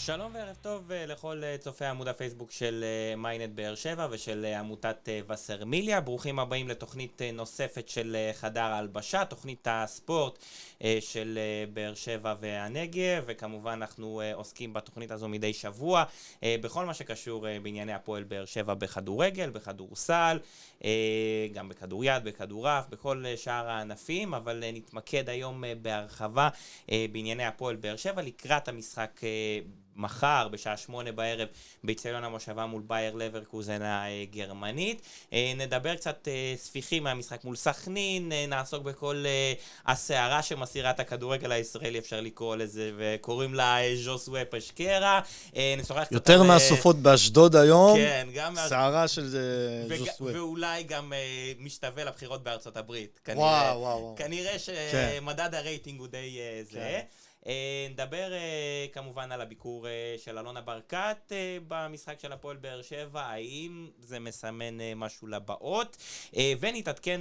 שלום וערב טוב לכל צופי עמוד הפייסבוק של מיינט באר שבע ושל עמותת וסרמיליה. ברוכים הבאים לתוכנית נוספת של חדר ההלבשה, תוכנית הספורט של באר שבע והנגב, וכמובן אנחנו עוסקים בתוכנית הזו מדי שבוע בכל מה שקשור בענייני הפועל באר שבע בכדורגל, בכדורסל, גם בכדוריד, בכדורף, בכל שאר הענפים, אבל נתמקד היום בהרחבה בענייני הפועל באר שבע לקראת המשחק מחר בשעה 8 בערב באצטדיון המושבה מול בייר לברקוזן הגרמנית. נדבר קצת ספיחים מהמשחק מול סכנין, נעסוק בכל הסערה שמסירה את הכדורגל הישראלי, אפשר לקרוא לזה, וקוראים לה ז'וסווה פשקרה. יותר מהסופות באשדוד היום, כן, גם סערה של ז'וסווה. ואולי גם משתווה לבחירות בארצות הברית. וואו. כנראה שמדד הרייטינג הוא די זה. נדבר כמובן על הביקור של אלונה ברקת במשחק של הפועל באר שבע, האם זה מסמן משהו לבאות, ונתעדכן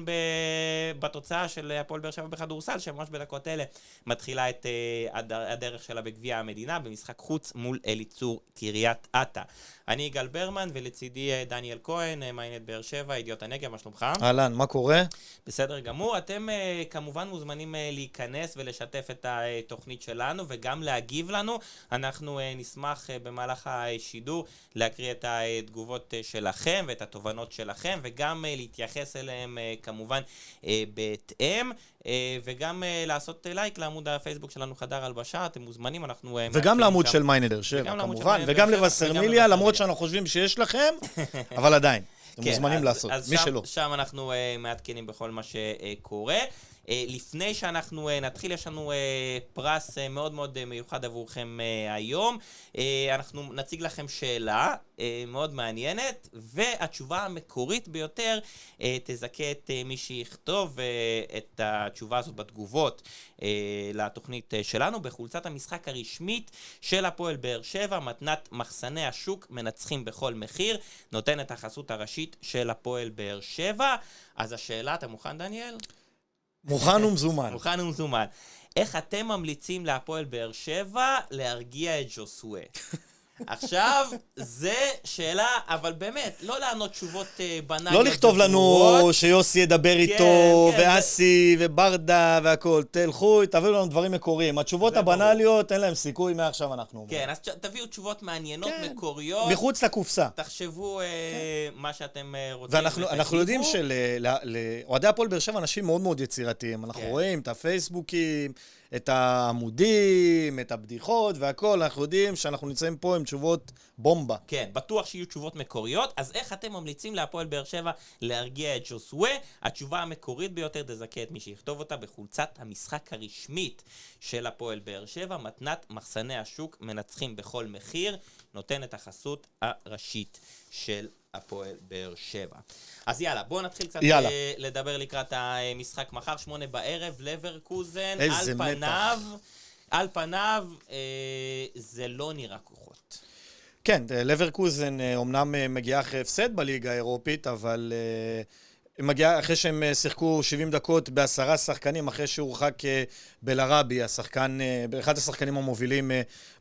בתוצאה של הפועל באר שבע בכדורסל, שממש בדקות אלה מתחילה את הדרך שלה בגביע המדינה במשחק חוץ מול אליצור קריית אתא. אני יגאל ברמן ולצידי דניאל כהן, מיינט באר שבע, ידיעות הנגב, מה שלומך? אהלן, מה קורה? בסדר גמור, אתם כמובן מוזמנים להיכנס ולשתף את התוכנית שלנו וגם להגיב לנו. אנחנו נשמח במהלך השידור להקריא את התגובות שלכם ואת התובנות שלכם, וגם להתייחס אליהם כמובן בהתאם, וגם לעשות לייק לעמוד הפייסבוק שלנו חדר הלבשה. אתם מוזמנים, אנחנו וגם לעמוד של מיינט באר שבע כמובן, וגם לווסרמיליה, למרות שאנחנו חושבים שיש לכם, אבל עדיין אתם מוזמנים לעשות, מי שלא. שם אנחנו מעדכנים בכל מה שקורה. לפני שאנחנו נתחיל, יש לנו פרס מאוד מאוד מיוחד עבורכם היום. אנחנו נציג לכם שאלה מאוד מעניינת, והתשובה המקורית ביותר תזכה את מי שיכתוב את התשובה הזאת בתגובות לתוכנית שלנו, בחולצת המשחק הרשמית של הפועל באר שבע, מתנת מחסני השוק, מנצחים בכל מחיר, נותן את החסות הראשית של הפועל באר שבע. אז השאלה, אתה מוכן דניאל? מוכן ומזומן. מוכן ומזומן. איך אתם ממליצים להפועל באר שבע להרגיע את ג'וסווה? עכשיו, זה שאלה, אבל באמת, לא לענות תשובות בנאליות. לא לכתוב לנו שיוסי ידבר איתו, ואסי, וברדה, והכל. תלכו, תביאו לנו דברים מקוריים. התשובות הבנאליות, אין להם סיכוי מעכשיו אנחנו אומרים. כן, אז תביאו תשובות מעניינות, מקוריות. מחוץ לקופסה. תחשבו מה שאתם רוצים. ואנחנו יודעים שלאוהדי הפועל באר שבע אנשים מאוד מאוד יצירתיים. אנחנו רואים את הפייסבוקים, את העמודים, את הבדיחות והכל, אנחנו יודעים שאנחנו נמצאים פה עם תשובות בומבה. כן, בטוח שיהיו תשובות מקוריות, אז איך אתם ממליצים להפועל באר שבע להרגיע את ג'וסווה? התשובה המקורית ביותר תזכה את מי שיכתוב אותה בחולצת המשחק הרשמית של הפועל באר שבע, מתנת מחסני השוק, מנצחים בכל מחיר, נותן את החסות הראשית של הפועל באר שבע. אז יאללה, בואו נתחיל קצת לדבר לקראת המשחק מחר, 8 בערב, לברקוזן, על פניו זה לא נראה כוחות. כן, לברקוזן אומנם מגיעה אחרי הפסד בליגה האירופית, אבל מגיעה אחרי שהם שיחקו 70 דקות ב10 שחקנים, אחרי שהורחק בלרבי, אחד השחקנים המובילים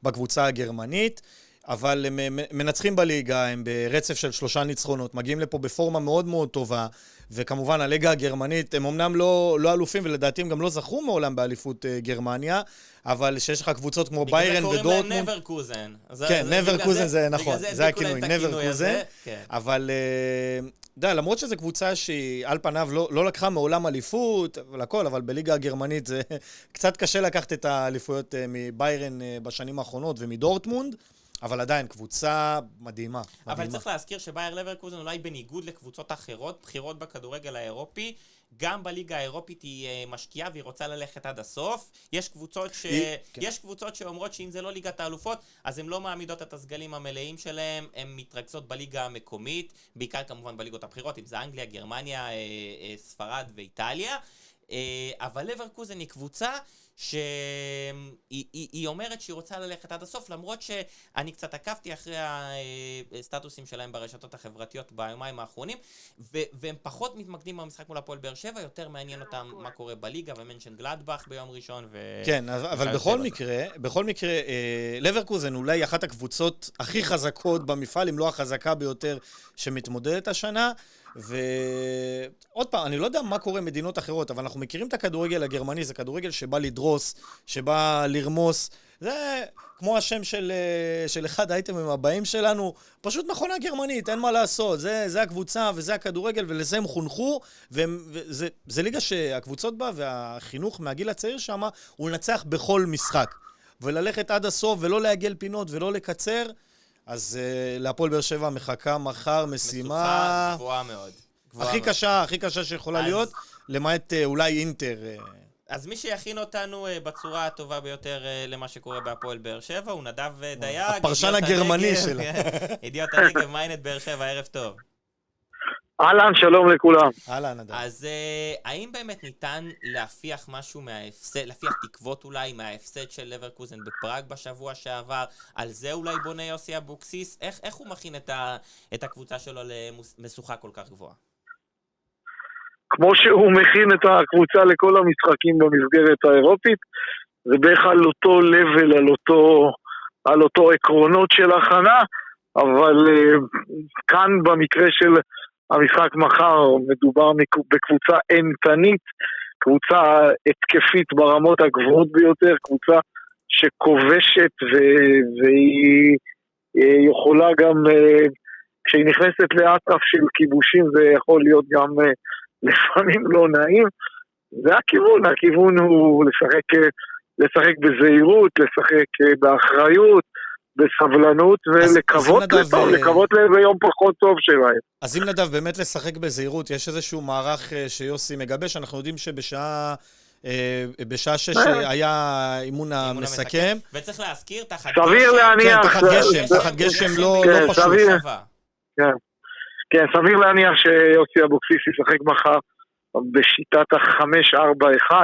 בקבוצה הגרמנית. אבל הם מנצחים בליגה, הם ברצף של 3 ניצחונות, מגיעים לפה בפורמה מאוד מאוד טובה, וכמובן הליגה הגרמנית, הם אמנם לא אלופים, ולדעתי הם גם לא זכו מעולם באליפות גרמניה, אבל שיש לך קבוצות כמו ביירן ודורטמונד. בגלל קוראים להם נברקוזן. כן, נברקוזן זה נכון, זה הכינוי, נברקוזן. אבל למרות שזו קבוצה שהיא על פניו לא לקחה מעולם אליפות, ולכל, אבל בליגה הגרמנית זה קצת קשה לקחת את האליפויות מביירן בשנים האחרונות ומדורטמונד, אבל עדיין, קבוצה מדהימה. אבל צריך להזכיר שבייר לברקוזן אולי בניגוד לקבוצות אחרות, בחירות בכדורגל האירופי, גם בליגה האירופית היא משקיעה והיא רוצה ללכת עד הסוף. יש קבוצות שאומרות שאם זה לא ליגת האלופות, אז הן לא מעמידות את הסגלים המלאים שלהם, הן מתרכזות בליגה המקומית, בעיקר כמובן בליגות הבחירות, אם זה אנגליה, גרמניה, ספרד ואיטליה. אבל לברקוזן היא קבוצה שהיא אומרת שהיא רוצה ללכת עד הסוף, למרות שאני קצת עקבתי אחרי הסטטוסים שלהם ברשתות החברתיות ביומיים האחרונים, והם פחות מתמקדים במשחק מול הפועל באר שבע, יותר מעניין אותם מה קורה בליגה, ומנשן גלדבך ביום ראשון. כן, אבל בכל מקרה, לברקוזן אולי אחת הקבוצות הכי חזקות במפעל, אם לא החזקה ביותר שמתמודדת השנה, ועוד פעם, אני לא יודע מה קורה במדינות אחרות, אבל אנחנו מכירים את הכדורגל הגרמני, זה כדורגל שבא לדרוס, שבא לרמוס, זה כמו השם של אחד האייטמים הבאים שלנו, פשוט מכונה גרמנית, אין מה לעשות, זה הקבוצה וזה הכדורגל, ולזה הם חונכו, וזה ליגה שהקבוצות בה והחינוך מהגיל הצעיר שם, הוא לנצח בכל משחק, וללכת עד הסוף ולא להגיע פינות ולא לקצר, אז להפועל באר שבע מחכה מחר משימה גבוהה מאוד. הכי קשה שיכולה להיות, למעט אולי אינטר. אז מי שיכין אותנו בצורה הטובה ביותר למה שקורה בהפועל באר שבע, הוא נדב דייג. הפרשן הגרמני שלה. ידיעות הנגב, מיינט באר שבע, ערב טוב. אהלן, שלום לכולם. אהלן, נדב. אז האם באמת ניתן להפיח משהו מההפסד, להפיח תקוות אולי מההפסד של לברקוזן בפראג בשבוע שעבר? על זה אולי בונה יוסי אבוקסיס? איך הוא מכין את הקבוצה שלו למשוכה כל כך גבוהה? כמו שהוא מכין את הקבוצה לכל המשחקים במסגרת האירופית, זה בערך על אותו לבל, על אותו עקרונות של הכנה, אבל כאן במקרה של המשחק מחר מדובר בקבוצה אימתנית, קבוצה התקפית ברמות הגבוהות ביותר, קבוצה שכובשת והיא יכולה גם, כשהיא נכנסת לאטרף של כיבושים זה יכול להיות גם לפעמים לא נעים. זה הכיוון הוא לשחק בזהירות, לשחק באחריות, בסבלנות, ולקוות ליום פחות טוב שלהם. אז אם נדב באמת לשחק בזהירות, יש איזשהו מערך שיוסי מגבש, אנחנו יודעים שבשעה בשעה 6 היה אימון המסכם. וצריך להזכיר, תחת סביר להניח... כן, תחת גשם לא פשוט. כן, סביר להניח שיוסי אבוקסיס ישחק מחר בשיטת ה-5-4-1,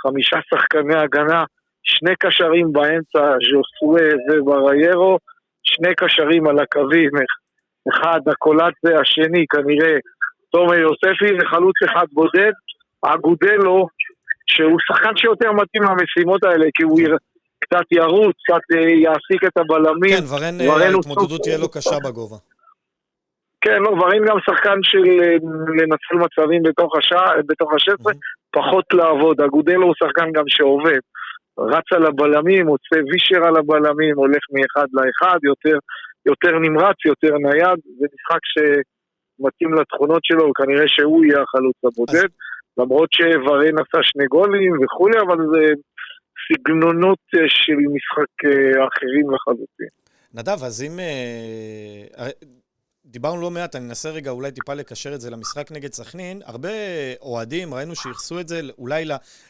5 שחקני הגנה, 2 קשרים באמצע, ז'וסואה ובריירו, 2 קשרים על הקווים, אחד הקולאצה, השני כנראה תומר יוספי, וחלוץ אחד בודד, אגודלו, שהוא שחקן שיותר מתאים למשימות האלה, כי הוא קצת ירוץ, קצת יעסיק את הבלמים. כן, ורן ההתמודדות תהיה לו קשה בגובה. כן, לא, ורן גם שחקן של לנצל מצבים בתוך השטר, פחות לעבוד. אגודלו הוא שחקן גם שעובד. רץ על הבלמים, עושה וישר על הבלמים, הולך מאחד לאחד, יותר נמרץ, יותר נייד. זה משחק שמתאים לתכונות שלו, וכנראה שהוא יהיה החלוץ הבודד. למרות שוורן עשה 2 גולים וכולי, אבל זה סגנונות של משחק אחרים לחלוטין. נדב, אז אם... דיברנו לא מעט, אני אנסה רגע אולי טיפה לקשר את זה למשחק נגד סכנין. הרבה אוהדים ראינו שיחסו את זה אולי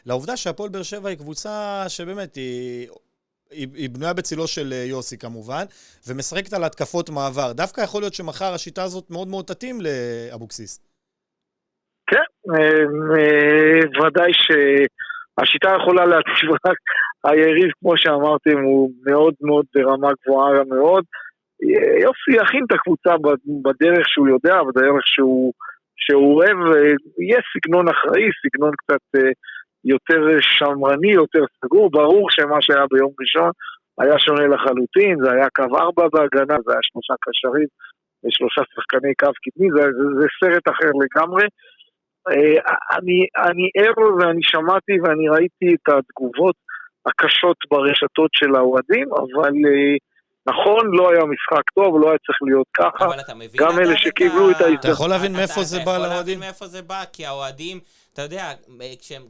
לעובדה שהפועל באר שבע היא קבוצה שבאמת היא בנויה בצילו של יוסי כמובן, ומשחקת על התקפות מעבר. דווקא יכול להיות שמחר השיטה הזאת מאוד מאוד תתאים לאבוקסיס. כן, ודאי שהשיטה יכולה להציב רק היריב, כמו שאמרתם, הוא מאוד מאוד ברמה גבוהה מאוד. יוסי יכין את הקבוצה בדרך שהוא יודע, בדרך שהוא אוהב, יהיה סגנון אחראי, סגנון קצת יותר שמרני, יותר סגור. ברור שמה שהיה ביום ראשון היה שונה לחלוטין, זה היה קו 4 בהגנה, זה היה 3 קשרים ו3 שחקני קו קדמי, זה סרט אחר לגמרי. אני ער ואני שמעתי ואני ראיתי את התגובות הקשות ברשתות של האוהדים, אבל נכון, לא היה משחק טוב, לא היה צריך להיות ככה. גם אלה שקיבלו את ההזדמנות. אתה יכול להבין מאיפה זה בא לאוהדים? אתה יכול להבין מאיפה זה בא, כי האוהדים, אתה יודע,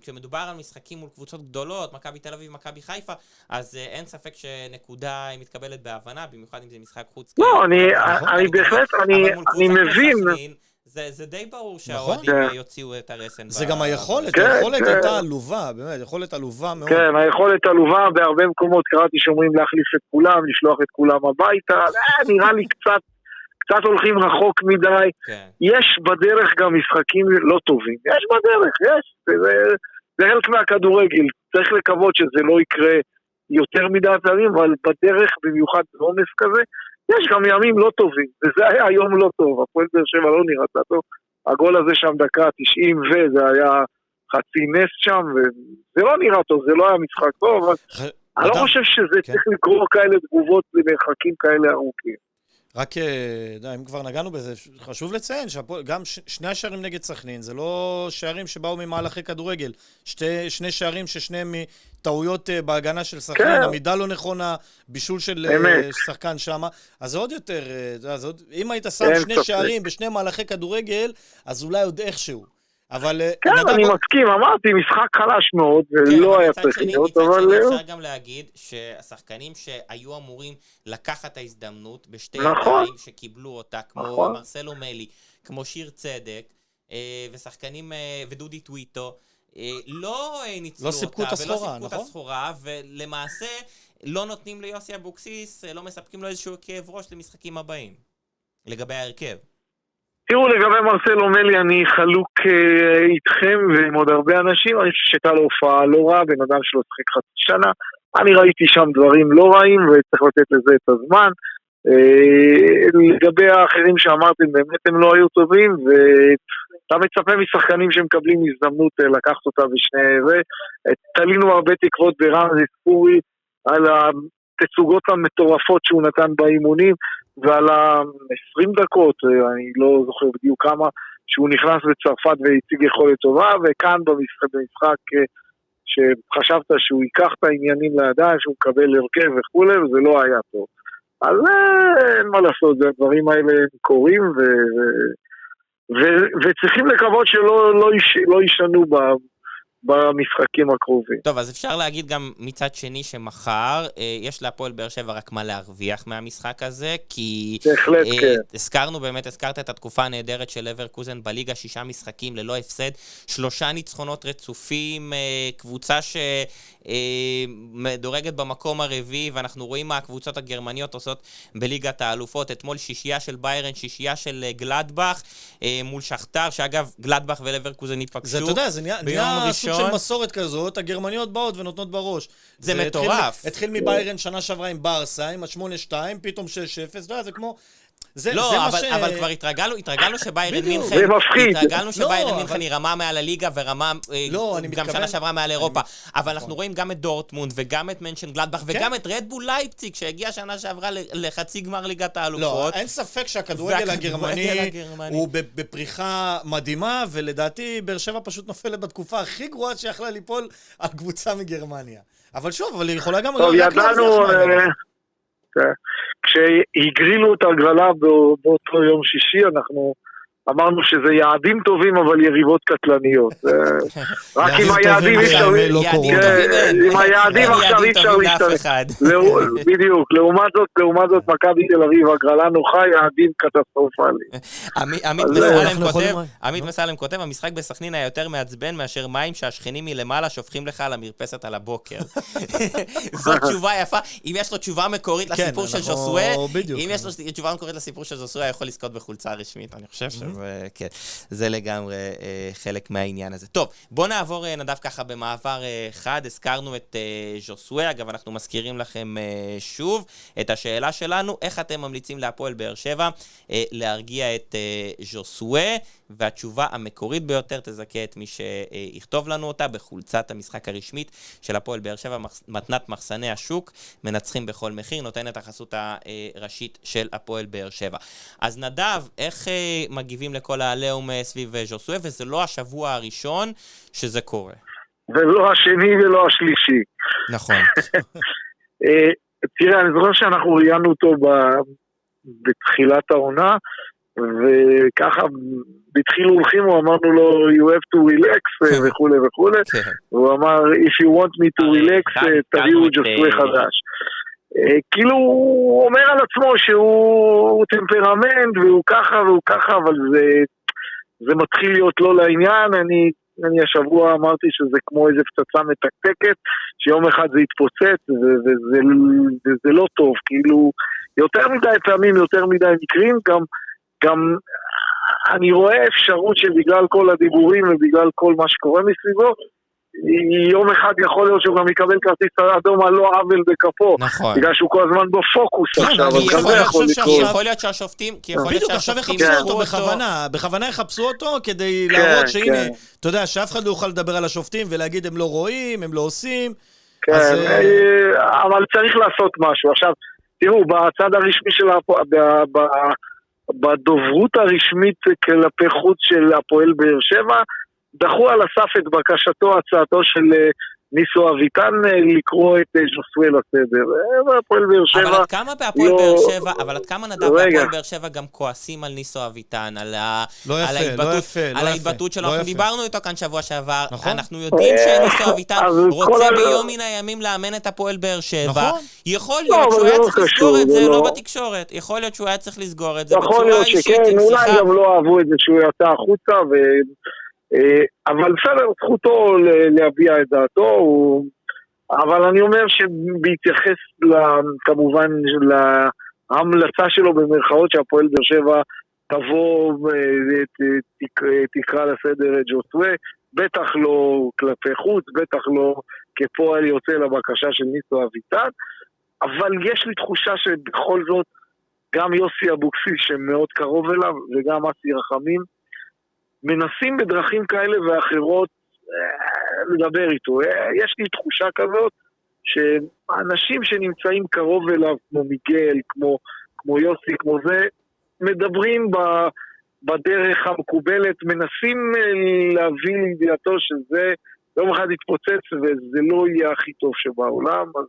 כשמדובר על משחקים מול קבוצות גדולות, מכבי תל אביב, מכבי חיפה, אז אין ספק שנקודה היא מתקבלת בהבנה, במיוחד אם זה משחק חוץ. לא, אני בהחלט, אני מבין. זה די ברור שהאוהדים יוציאו את הרסן. זה גם היכולת, היכולת הייתה עלובה, באמת, יכולת עלובה מאוד. כן, היכולת עלובה, בהרבה מקומות קראתי שאומרים להחליף את כולם, לשלוח את כולם הביתה, נראה לי קצת הולכים רחוק מדי. יש בדרך גם משחקים לא טובים, יש בדרך, זה חלק מהכדורגל, צריך לקוות שזה לא יקרה יותר מדי פעמים, אבל בדרך במיוחד עומס כזה, יש גם ימים לא טובים, וזה היה יום לא טוב, הפועל באר שבע לא נראתה טוב, הגול הזה שם דקה 90 וזה היה חצי נס שם, וזה לא נראה טוב, זה לא היה משחק טוב, אבל אני לא חושב שזה צריך לקרוא כאלה תגובות למרחקים כאלה ארוכים. רק, אם כבר נגענו בזה, חשוב לציין שגם 2 השערים נגד סכנין, זה לא שערים שבאו ממהלכי כדורגל, 2 שערים ששניהם מטעויות בהגנה של סכנין, עמידה לא נכונה, בישול של שחקן שמה, אז זה עוד יותר, אם היית שם 2 שערים ב2 מהלכי כדורגל, אז אולי עוד איכשהו. כן, אני מסכים, אמרתי, משחק חלש מאוד, ולא היה צריך להיות, אבל... אפשר גם להגיד שהשחקנים שהיו אמורים לקחת את ההזדמנות בשתי ידיים שקיבלו אותה, כמו מרסלו מלי, כמו שיר צדק, ושחקנים, ודודי טוויטו, לא ניצלו אותה, ולא סיפקו את הסחורה, ולמעשה לא נותנים ליוסי אבוקסיס, לא מספקים לו איזשהו כאב ראש למשחקים הבאים, לגבי ההרכב. תראו, לגבי מרסלו מלי, אני חלוק איתכם ועם עוד הרבה אנשים, אני חושב שהייתה לו הופעה לא רע, בן אדם שלו שחק חצי שנה, אני ראיתי שם דברים לא רעים, וצריך לתת לזה את הזמן. לגבי האחרים שאמרתם, באמת הם לא היו טובים, ואתה מצפה משחקנים שמקבלים הזדמנות לקחת אותה בשני זה. תלינו הרבה תקוות ברמזי ספורי, על התצוגות המטורפות שהוא נתן באימונים, ועל ה-20 דקות, אני לא זוכר בדיוק כמה, שהוא נכנס בצרפת והציג יכולת טובה, וכאן במשחק שחשבת שהוא ייקח את העניינים לידיים, שהוא מקבל הרכב וכו', וזה לא היה טוב. אז אין מה לעשות, הדברים האלה קורים, וצריכים לקוות שלא ישנו במשחקים הקרובים. טוב, אז אפשר להגיד גם מצד שני שמחר יש להפועל באר שבע רק מה להרוויח מהמשחק הזה, כי בהחלט כן. הזכרת את התקופה הנהדרת של לברקוזן בליגה, 6 משחקים ללא הפסד, 3 ניצחונות רצופים, קבוצה שמדורגת במקום הרביעי, ואנחנו רואים מה הקבוצות הגרמניות עושות בליגת האלופות. אתמול 6 של ביירן, 6 של גלדבך, מול שכתר, שאגב גלדבך ולברקוזן ייפגשו. זה, אתה יודע, זה נהיה סוג של מסורת כזאת, הגרמניות באות ונותנות בראש. זה מטורף. התחיל מביירן שנה שעברה עם ברסה, עם ה-8-2, פתאום 6-0, זה כמו... לא, אבל כבר התרגלנו שביירן מינכן... זה מפחיד. התרגלנו שביירן מינכן היא רמה מעל הליגה ורמה גם שנה שעברה מעל אירופה. אבל אנחנו רואים גם את דורטמונד וגם את מנשן גלדבך וגם את רדבול לייפציג שהגיע שנה שעברה לחצי גמר ליגת האלופות. לא, אין ספק שהכדורגל הגרמני הוא בפריחה מדהימה, ולדעתי באר שבע פשוט נופלת בתקופה הכי גרועה שיכלה ליפול על קבוצה מגרמניה. אבל שוב, אבל היא יכולה גם... טוב, ידענו... כשהגרילו את הגרלה באותו יום שישי, אנחנו אמרנו שזה יעדים טובים, אבל יריבות קטלניות. רק עם היעדים אפשר... עם היעדים עכשיו אפשר להשתלט. בדיוק, לעומת זאת מכבי תל אביב, הגרלה נוחה, יעדים קטסטרופליים. עמית מסלם כותב, המשחק בסכנין היה יותר מעצבן מאשר מים שהשכנים מלמעלה שופכים לך על המרפסת על הבוקר. זאת תשובה יפה. אם יש לו תשובה מקורית לסיפור של ז'וסואה, יכול לזכות בחולצה רשמית, אני חושב כן, זה לגמרי חלק מהעניין הזה. טוב, בוא נעבור נדב ככה במעבר חד, הזכרנו את ז'וסואה, אגב אנחנו מזכירים לכם שוב את השאלה שלנו, איך אתם ממליצים להפועל באר שבע להרגיע את ז'וסואה, והתשובה המקורית ביותר תזכה את מי שיכתוב לנו אותה בחולצת המשחק הרשמית של הפועל באר שבע, מתנת מחסני השוק, מנצחים בכל מחיר, נותן את החסות הראשית של הפועל באר שבע. אז נדב, איך מגיבים לכל העליהום סביב ז'וסואה, וזה לא השבוע הראשון שזה קורה. ולא השני ולא השלישי. נכון. תראה, אני זוכר שאנחנו ראיינו אותו בתחילת העונה, וככה בתחילו הולכים, הוא אמרנו לו, you have to relax וכו' וכו'. הוא אמר, if you want me to relax, תביאו ז'וסואה חדש. כאילו הוא אומר על עצמו שהוא טמפרמנט והוא ככה והוא ככה, אבל זה מתחיל להיות לא לעניין. אני השבוע אמרתי שזה כמו איזה פצצה מתקתקת, שיום אחד זה יתפוצץ וזה לא טוב, כאילו יותר מדי פעמים, יותר מדי מקרים, גם אני רואה אפשרות שבגלל כל הדיבורים ובגלל כל מה שקורה מסביבו, יום אחד יכול להיות שהוא גם יקבל כרטיס אדום על לא עוול בכפו. נכון. בגלל שהוא כל הזמן בפוקוס עכשיו, אבל גם זה יכול לקרות. יכול להיות שהשופטים... בדיוק, עכשיו יחפשו אותו בכוונה יחפשו אותו כדי להראות שהנה, אתה יודע, שאף אחד לא יוכל לדבר על השופטים ולהגיד הם לא רואים, הם לא עושים. כן, אבל צריך לעשות משהו. עכשיו, תראו, בצד הרשמי של בדוברות הרשמית כלפי חוץ של הפועל באר שבע, דחו על הסף את בקשתו, הצעתו של ניסו אביטן לקרוא את ז'וסואה לסדר. הפועל באר שבע... אבל עד כמה בהפועל באר שבע, אבל עד כמה נדב בהפועל באר שבע גם כועסים על ניסו אביטן, על ההתבטאות שלו. אנחנו דיברנו איתו כאן שבוע שעבר, אנחנו יודעים שניסו אביטן רוצה ביום מן הימים לאמן את הפועל באר שבע. יכול להיות שהוא היה צריך לסגור את זה, לא בתקשורת. יכול להיות שהוא היה צריך לסגור את זה בצורה אישית. אולי גם לא אהבו את זה שהוא יצא החוצה אבל בסדר, זכותו להביע את דעתו, אבל אני אומר שבהתייחס כמובן להמלצה שלו במרכאות שהפועל באר שבע תבוא ותקרא לסדר את ז'וסואה, בטח לא כלפי חוץ, בטח לא כפועל יוצא לבקשה של ניסו אביטן, אבל יש לי תחושה שבכל זאת גם יוסי אבוקסיס שמאוד קרוב אליו וגם אסי רחמים מנסים בדרכים כאלה ואחרות לדבר איתו. יש לי תחושה כזאת שאנשים שנמצאים קרוב אליו, כמו מיגל, כמו יוסי, כמו זה, מדברים בדרך המקובלת, מנסים להביא לידיעתו שזה יום אחד יתפוצץ וזה לא יהיה הכי טוב שבעולם, אז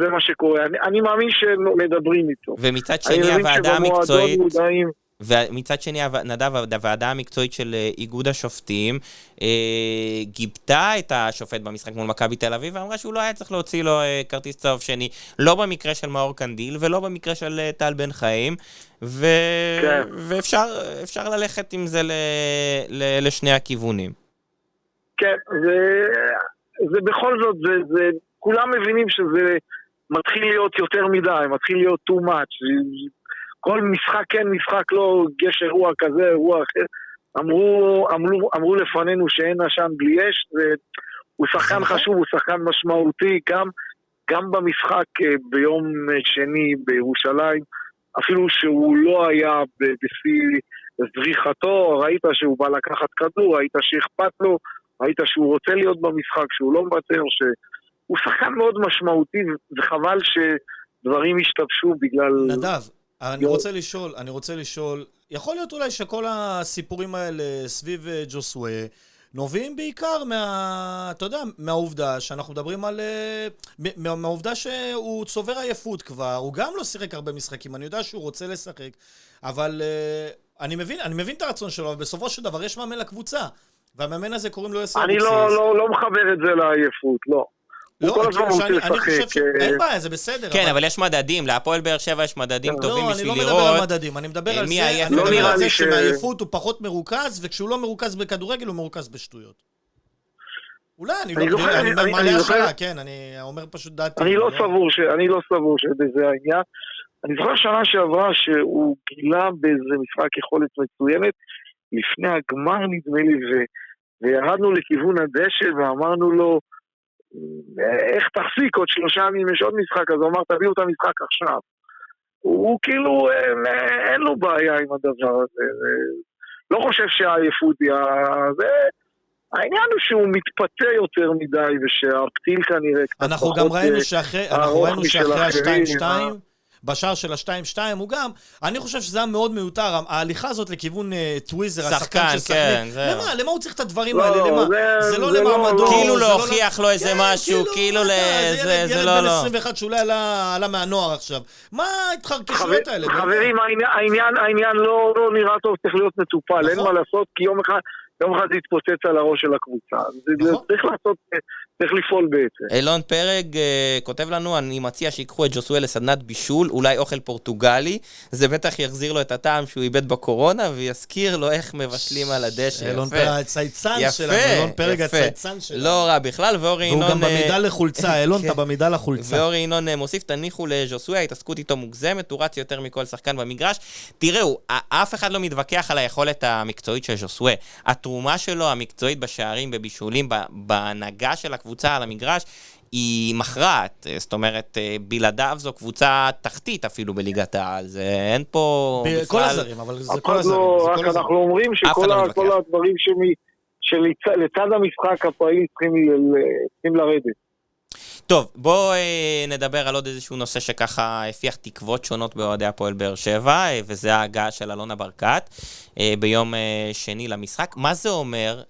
זה מה שקורה. אני מאמין שמדברים איתו. ומצד שני הוועדה המקצועית... ומצד שני, נדב, הוועדה המקצועית של איגוד השופטים, גיבתה את השופט במשחק מול מכבי תל אביב, ואמרה שהוא לא היה צריך להוציא לו כרטיס צהוב שני, לא במקרה של מאור קנדיל, ולא במקרה של טל בן חיים, ואפשר ללכת עם זה לשני הכיוונים. כן, זה בכל זאת, כולם מבינים שזה מתחיל להיות יותר מדי, מתחיל להיות too much, כל משחק כן, משחק לא, יש אירוע כזה, אירוע אחר, אמרו לפנינו שאין עשן בלי אש, הוא שחקן חשוב, הוא שחקן משמעותי, גם במשחק ביום שני בירושלים, אפילו שהוא לא היה בשיא זריחתו, ראית שהוא בא לקחת כדור, ראית שאכפת לו, ראית שהוא רוצה להיות במשחק, שהוא לא מוותר, שהוא שחקן מאוד משמעותי, וחבל שדברים השתבשו בגלל... נדב, אני רוצה לשאול, יכול להיות אולי שכל הסיפורים האלה סביב ג'וסווה, נובעים בעיקר אתה יודע, מהעובדה שאנחנו מדברים על... מהעובדה שהוא צובר עייפות כבר, הוא גם לא שיחק הרבה משחקים, אני יודע שהוא רוצה לשחק, אבל אני מבין את הרצון שלו, אבל בסופו של דבר יש מאמן לקבוצה, והמאמן הזה קוראים לו יוסי אני לא מחבר את זה לעייפות, לא. אני חושב שאין בעיה, זה בסדר. כן, אבל יש מדדים, להפועל באר שבע יש מדדים טובים בשביל לראות. לא, אני לא מדבר על מדדים, אני מדבר על זה שמעייפות הוא פחות מרוכז, וכשהוא לא מרוכז בכדורגל הוא מרוכז בשטויות. אולי, אני מעלה השאלה, כן, אני אומר פשוט דעתי. אני לא סבור שבזה העניין. אני זוכר שנה שעברה שהוא גילה באיזה משחק יכולת מצוינת, לפני הגמר נדמה לי, וירדנו לכיוון הדשא ואמרנו לו, איך תחזיק עוד 3 ימים יש עוד משחק, אז הוא אמר תביאו את המשחק עכשיו. הוא כאילו אין לו בעיה עם הדבר הזה, לא חושב שהעייפות היא, העניין הוא שהוא מתפתה יותר מדי ושהפתיל כנראה קצת אנחנו גם ראינו שאחרי ה-2-2 בשער של ה-2-2 הוא גם, אני חושב שזה היה מאוד מיותר, ההליכה הזאת לכיוון טוויזר, שחקן, כן, למה הוא צריך את הדברים האלה? זה לא למעמדו. כאילו להוכיח לו איזה משהו, כאילו זה לא... ילד בן 21 שאולי עלה מהנוער עכשיו. מה ההתחרקשויות האלה? חברים, העניין לא נראה טוב, צריך להיות מטופל, אין מה לעשות, כי יום אחד זה יתפוצץ על הראש של הקבוצה. צריך לפעול בעצם. אילון פרג כותב לנו, אני מציע שיקחו את ג'וסווה לסדנת בישול, אולי אוכל פורטוגלי, זה בטח יחזיר לו את הטעם שהוא איבד בקורונה, ויזכיר לו איך מבשלים על הדשא. אילון פרג הצייצן שלנו, אילון פרג הצייצן שלנו. לא רע בכלל, ואורי אינון... והוא גם במידה לחולצה, אילון, אתה במידה לחולצה. ואורי אינון מוסיף, תניחו לג'וסווה, ההתעסקות איתו מוגזמת, הוא רץ יותר מכל שחקן במגרש. תראו, אף אחד לא מתווכח על היכולת המקצועית של ג'וסווה. התרומה שלו המקצועית בשערים בבישולים, בהנהגה של הקבוצה על המגרש, היא מכרעת. זאת אומרת, בלעדיו זו קבוצה תחתית אפילו בליגת העל. זה אין פה... כל הזרים, אבל זה כל הזרים. רק אנחנו אומרים שכל הדברים שלצד המשחק הפעיל צריכים לרדת. טוב, בואו נדבר על עוד איזשהו נושא שככה הפיח תקוות שונות באוהדי הפועל באר שבע, וזה ההגעה של אלונה ברקת ביום שני למשחק. מה זה אומר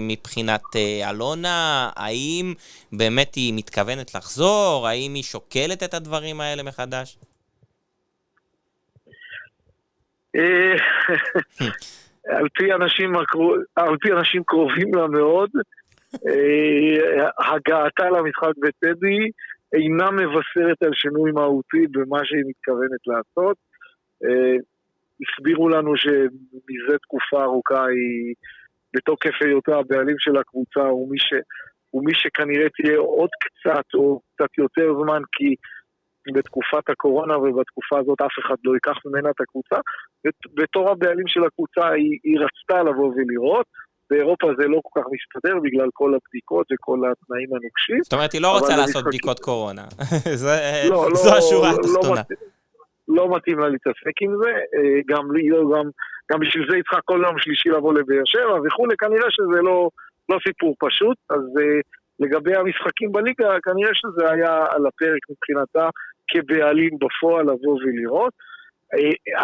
מבחינת אלונה? האם באמת היא מתכוונת לחזור? האם היא שוקלת את הדברים האלה מחדש? על פי אנשים קרובים לה מאוד, הגעתה למשחק בטדי אינה מבשרת על שינוי מהותי במה שהיא מתכוונת לעשות. הסבירו לנו שמזה תקופה ארוכה היא בתוקף היותה הבעלים של הקבוצה, ומי שכנראה תהיה עוד קצת או קצת יותר זמן, כי בתקופת הקורונה ובתקופה הזאת אף אחד לא ייקח ממנה את הקבוצה. בתור הבעלים של הקבוצה היא רצתה לבוא ולראות, באירופה זה לא כל כך מסתדר בגלל כל הבדיקות וכל התנאים הנוקשים. זאת אומרת, היא לא רוצה לעשות בדיקות קורונה. זו השורה התחתונה. לא מתאים לה להתעסק עם זה, גם בשביל זה יצחה כל יום שלישי לבוא לבאר שבע וכו', כנראה שזה לא סיפור פשוט, אז לגבי המשחקים בליגה, כנראה שזה היה על הפרק מבחינתה כבעלים בפועל לבוא ולראות.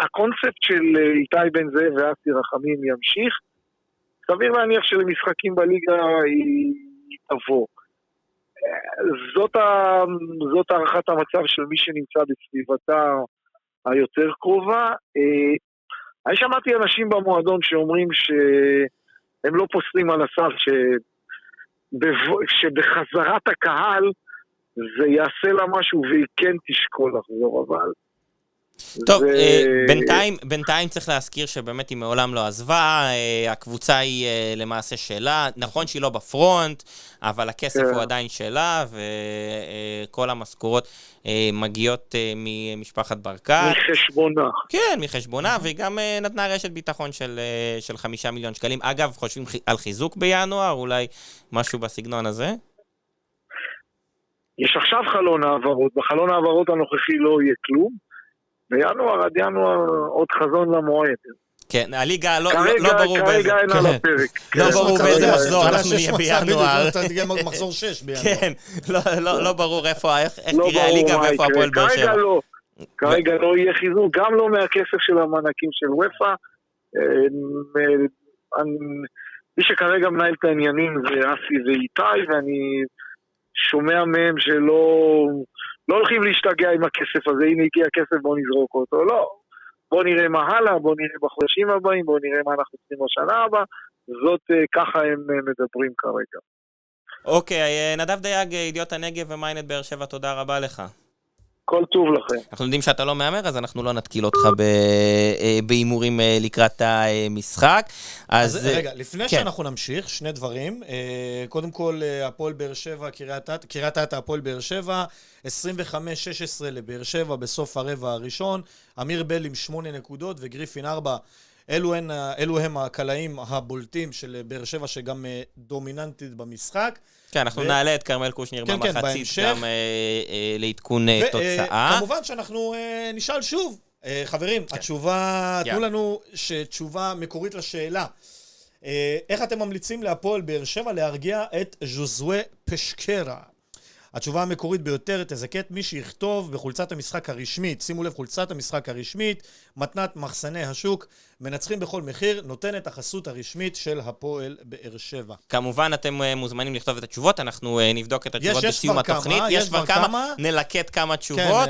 הקונספט של איתי בן זאב ואסי רחמים ימשיך, סביר להניח שלמשחקים בליגה היא תבוא. זאת הערכת המצב של מי שנמצא בסביבתה היותר קרובה. אני שמעתי אנשים במועדון שאומרים שהם לא פוסלים על הסף, שבחזרת הקהל זה יעשה לה משהו והיא כן תשקול לחזור, אבל... טוב, בינתיים צריך להזכיר שבאמת היא מעולם לא עזבה, הקבוצה היא למעשה שלה, נכון שהיא לא בפרונט, אבל הכסף הוא עדיין שלה, וכל המשכורות מגיעות ממשפחת ברקת. מחשבונה. כן, מחשבונה, והיא גם נתנה רשת ביטחון של 5 מיליון שקלים. אגב, חושבים על חיזוק בינואר, אולי משהו בסגנון הזה? יש עכשיו חלון העברות, בחלון העברות הנוכחי לא יהיה כלום, בינואר עד ינואר עוד חזון למועד. כן, הליגה לא ברור באיזה... כרגע אין על הפרק. לא ברור באיזה מחזור אנחנו נהיה בינואר. אתה תגיע מחזור 6 בינואר. כן, לא ברור איך תראה הליגה ואיפה הפועל באר שבע. כרגע לא. כרגע לא יהיה חיזוק, גם לא מהכסף של המענקים של וופא. מי שכרגע מנהל את העניינים זה אסי ואיתי, ואני שומע מהם שלא הולכים להשתגע עם הכסף הזה, הנה הגיע הכסף בוא נזרוק אותו, לא. בוא נראה מה הלאה, בוא נראה בחודשים הבאים, בוא נראה מה אנחנו צריכים בשנה הבאה, ככה הם מדברים כרגע. אוקיי, נדב דייג, ידיעות הנגב ומיינט באר שבע, תודה רבה לך. כל טוב לכם. אנחנו יודעים שאתה לא מאמר, אז אנחנו לא נתקיל אותך באימורים לקראת המשחק. אז רגע, לפני שאנחנו נמשיך, שני דברים. קודם כל, הפועל באר שבע, קריית אתא, הפועל באר שבע, 25-16 לבאר שבע בסוף הרבע הראשון, אמיר בל עם 8 נקודות וגריפין 4. אלו הם הקלעים הבולטים של באר שבע שגם דומיננטית במשחק. כן, אנחנו נעלה את קרמל קושניר במחצית גם לעדכון תוצאה. וכמובן שאנחנו נשאל שוב, חברים, התשובה, תנו לנו תשובה מקורית לשאלה. איך אתם ממליצים להפועל באר שבע להרגיע את ז'וזואה פשקרה? התשובה המקורית ביותר תזכה מי שיכתוב בחולצת המשחק הרשמית, שימו לב, חולצת המשחק הרשמית, מתנת מחסני השוק, מנצחים בכל מחיר, נותן את החסות הרשמית של הפועל באר שבע. כמובן אתם מוזמנים לכתוב את התשובות, אנחנו נבדוק את התשובות בסיום התוכנית, יש כבר כמה, נלקט כמה תשובות,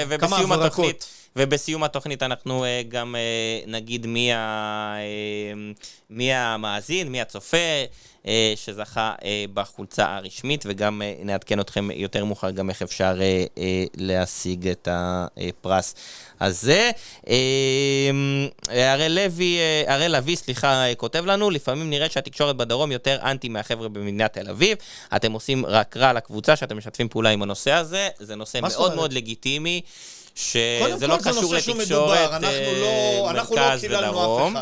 ובסיום התוכנית, ובסיום התוכנית אנחנו גם נגיד מי המאזין, מי הצופה, שזכה בחולצה הרשמית, וגם נעדכן אתכם יותר מאוחר גם איך אפשר להשיג את הפרס הזה. הראל לוי, כותב לנו, לפעמים נראה שהתקשורת בדרום יותר אנטי מהחבר'ה במדינת תל אביב. אתם עושים רק רע לקבוצה שאתם משתפים פעולה עם הנושא הזה. זה נושא מאוד מאוד לגיטימי, שזה לא קשור לתקשורת מרכז ודרום.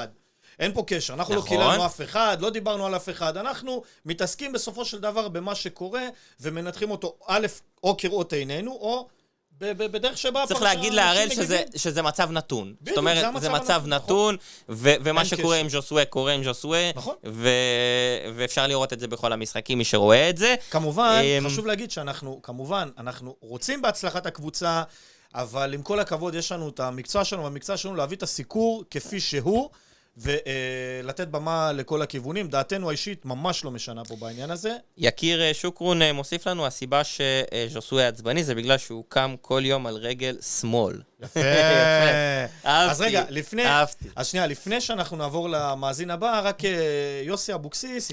אין פה קשר, אנחנו לא קיללנו אף אחד, לא דיברנו על אף אחד, אנחנו מתעסקים בסופו של דבר במה שקורה, ומנתחים אותו א', או כראות עינינו, או בדרך שבה... צריך להגיד להראל שזה מצב נתון. זאת אומרת, זה מצב נתון, ומה שקורה עם ז'וסואה קורה עם ז'וסואה, ואפשר לראות את זה בכל המשחקים, מי שרואה את זה. כמובן, חשוב להגיד שאנחנו, כמובן, אנחנו רוצים בהצלחת הקבוצה, אבל עם כל הכבוד יש לנו את המקצוע שלנו, והמקצוע שלנו להביא את הסיקור כפי שהוא, ולתת במה לכל הכיוונים. דעתנו האישית ממש לא משנה פה בעניין הזה. יקיר שוקרון מוסיף לנו, הסיבה שז'וסואה עצבני זה בגלל שהוא קם כל יום על רגל שמאל. יפה. אז רגע, לפני שאנחנו נעבור למאזין הבא, רק יוסי אבוקסיס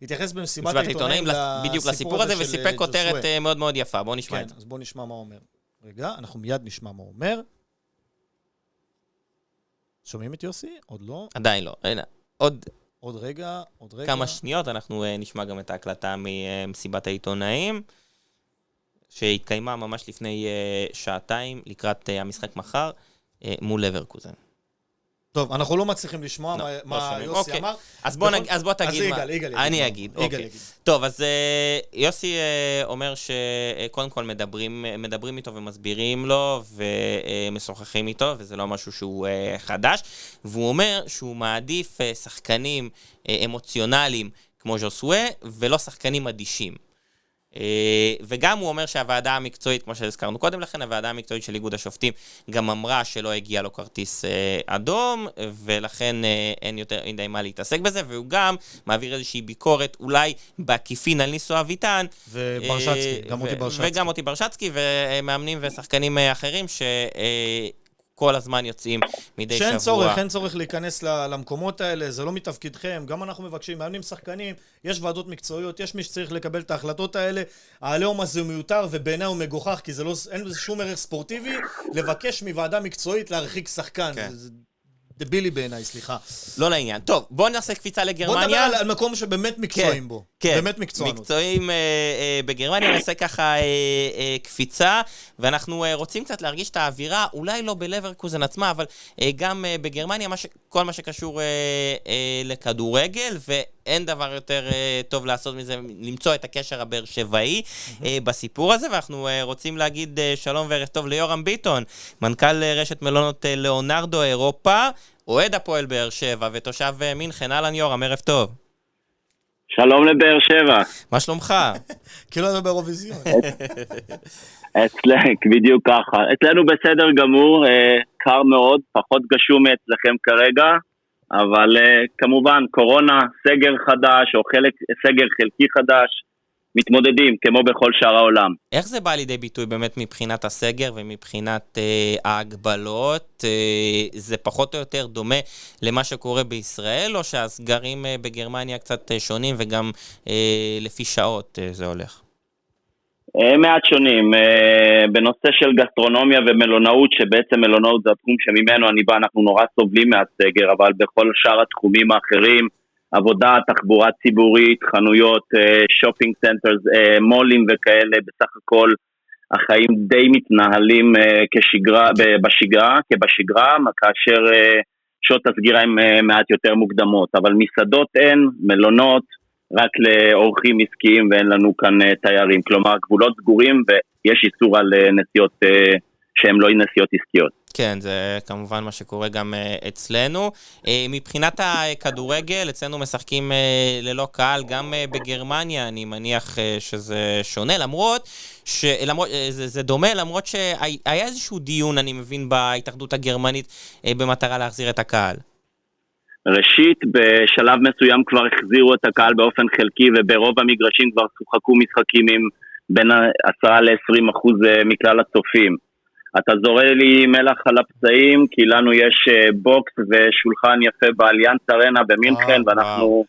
התייחס במסיבת העיתונאים בדיוק לסיפור הזה, וסיפק כותרת מאוד מאוד יפה. בואו נשמע את זה. אז בואו נשמע מה אומר. רגע, אנחנו מיד נשמע מה אומר. שומעים את יוסי? עוד לא? עדיין לא. עוד רגע. כמה שניות, אנחנו נשמע גם את ההקלטה ממסיבת העיתונאים, שהתקיימה ממש לפני שעתיים, לקראת המשחק מחר, מול לברקוזן. טוב, אנחנו לא מצליחים לשמוע מה יוסי אמר. אז בוא תגיד מה. אני אגיד. טוב, אז יוסי אומר שקודם כל מדברים איתו ומסבירים לו ומשוחחים איתו, וזה לא משהו שהוא חדש, והוא אומר שהוא מעדיף שחקנים אמוציונליים כמו ז'וסואה, ולא שחקנים אדישים. וגם הוא אומר שהוועדה המקצועית, כמו שהזכרנו קודם לכן, הוועדה המקצועית של איגוד השופטים גם אמרה שלא הגיע לו כרטיס אדום, ולכן אין יותר מדי מה להתעסק בזה, והוא גם מעביר איזושהי ביקורת, אולי בעקיפין על ניסו אביטן, וברשצקי, גם אותי ברשצקי. וגם אותי ברשצקי, ומאמנים ושחקנים אחרים כל הזמן יוצאים מדי שבוע. אין צורך להיכנס למקומות האלה, זה לא מתפקידכם, גם אנחנו מבקשים, מאמנים שחקנים, יש ועדות מקצועיות, יש מי שצריך לקבל את ההחלטות האלה, העליהום הזה מיותר ובעיניי הוא מגוחך, כי אין שום ערך ספורטיבי, לבקש מוועדה מקצועית להרחיק שחקן. זה דבילי בעיניי, סליחה. לא לעניין. טוב, בואו נעשה קפיצה לגרמניה. בוא נדבר על מקום שבאמת מקצועיים בו. כן, באמת מקצוענות. מקצועיים בגרמניה, נעשה ככה קפיצה, ואנחנו רוצים קצת להרגיש את האווירה, אולי לא בלברקוזן עצמה, אבל גם בגרמניה, כל מה שקשור לכדורגל, ואין דבר יותר טוב לעשות מזה, למצוא את הקשר הבאר שבעי בסיפור הזה, ואנחנו רוצים להגיד שלום וערב טוב ליורם ביטון, מנכ"ל רשת מלונות ליאונרדו אירופה, אוהד הפועל באר שבע ותושב מינכן. אהלן יורם, ערב טוב. שלום לבאר שבע. מה שלומך? כאילו אתה באירוויזיון. בדיוק ככה. אצלנו בסדר גמור, קר מאוד, פחות גשום אצלכם כרגע, אבל כמובן קורונה, סגר חדש או סגר חלקי חדש, מתמודדים כמו בכל שאר העולם. איך זה בא לידי ביטוי באמת מבחינת הסגר ומבחינת ההגבלות? זה פחות או יותר דומה למה שקורה בישראל, או שהסגרים בגרמניה קצת שונים וגם לפי שעות זה הולך? מעט שונים. בנושא של גסטרונומיה ומלונאות, שבעצם מלונאות זה התחום שממנו אני בא, אנחנו נורא סובלים מהסגר, אבל בכל שאר התחומים האחרים, עבודה, תחבורה ציבורית, חנויות, שופינג סנטרס, מולים וכאלה, בסך הכל החיים די מתנהלים כבשגרה, כאשר שעות הסגירה הן מעט יותר מוקדמות, אבל מסעדות אין, מלונות, רק לאורחים עסקיים ואין לנו כאן תיירים, כלומר גבולות סגורים ויש איסור על נסיעות שהן לא נסיעות עסקיות. כן, זה כמובן מה שקורה גם אצלנו. מבחינת הכדורגל, אצלנו משחקים ללא קהל, גם בגרמניה אני מניח שזה שונה, למרות זה דומה, למרות שהיה איזשהו דיון, אני מבין, בהתאחדות הגרמנית במטרה להחזיר את הקהל. ראשית, בשלב מסוים כבר החזירו את הקהל באופן חלקי, וברוב המגרשים כבר שוחקו משחקים עם בין 10-20% מכלל הצופים. אתה זורק לי מלח על הפצעים, כי לנו יש בוקס ושולחן יפה באליאנס ארנה במינכן, ואנחנו